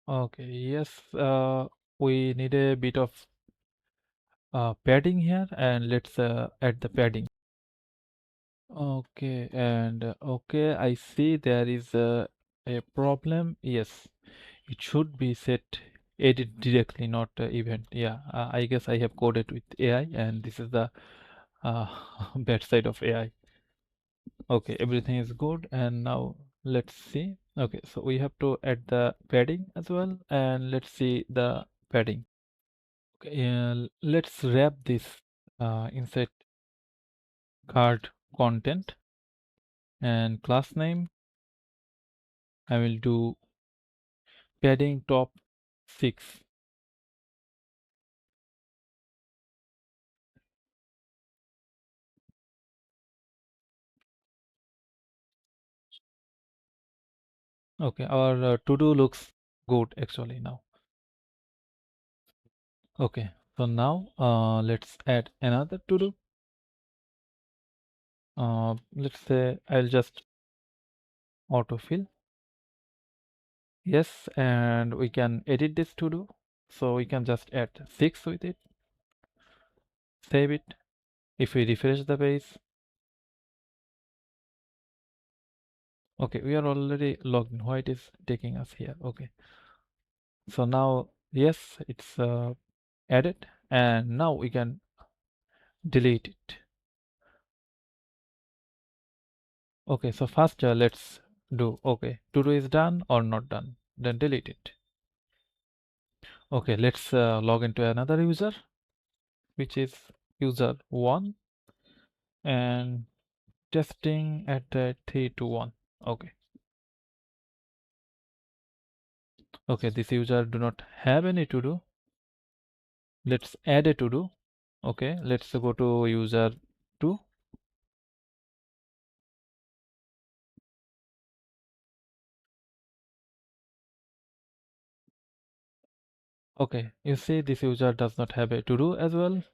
okay, yes, we need a bit of padding here, and let's add the padding. Okay, and okay, I see there is a problem. Yes, it should be set edit directly, not event. Yeah, I guess I have coded with AI, and this is the uh, bad side of AI. Okay, everything is good, and now let's see. Okay, so we have to add the padding as well, and let's see the padding. Okay, let's wrap this inside card content and class name. I will do padding top 6. Okay, our to-do looks good actually now. Okay, so now let's add another to-do. Let's say I'll just autofill. Yes, and we can edit this to-do. So we can just add 6 with it, save it. If we refresh the page, okay, we are already logged in. Why it is taking us here? Okay, so now, yes, it's added, and now we can delete it. Okay, so first let's do, okay, to-do is done or not done, then delete it. Okay, let's log into another user, which is user 1 and testing @ 321. Okay. Okay, this user do not have any to do. Let's add a to do. Okay, let's go to user 2. Okay, you see this user does not have a to do as well.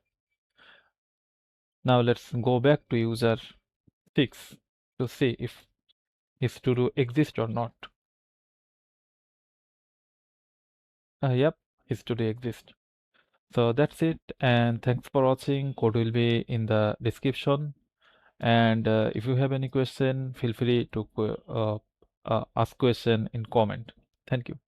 Now let's go back to user 6 to see if his to do exists or not. Yep, his to do exists. So that's it, and thanks for watching. Code will be in the description, And if you have any question, feel free to ask question in comment. Thank you.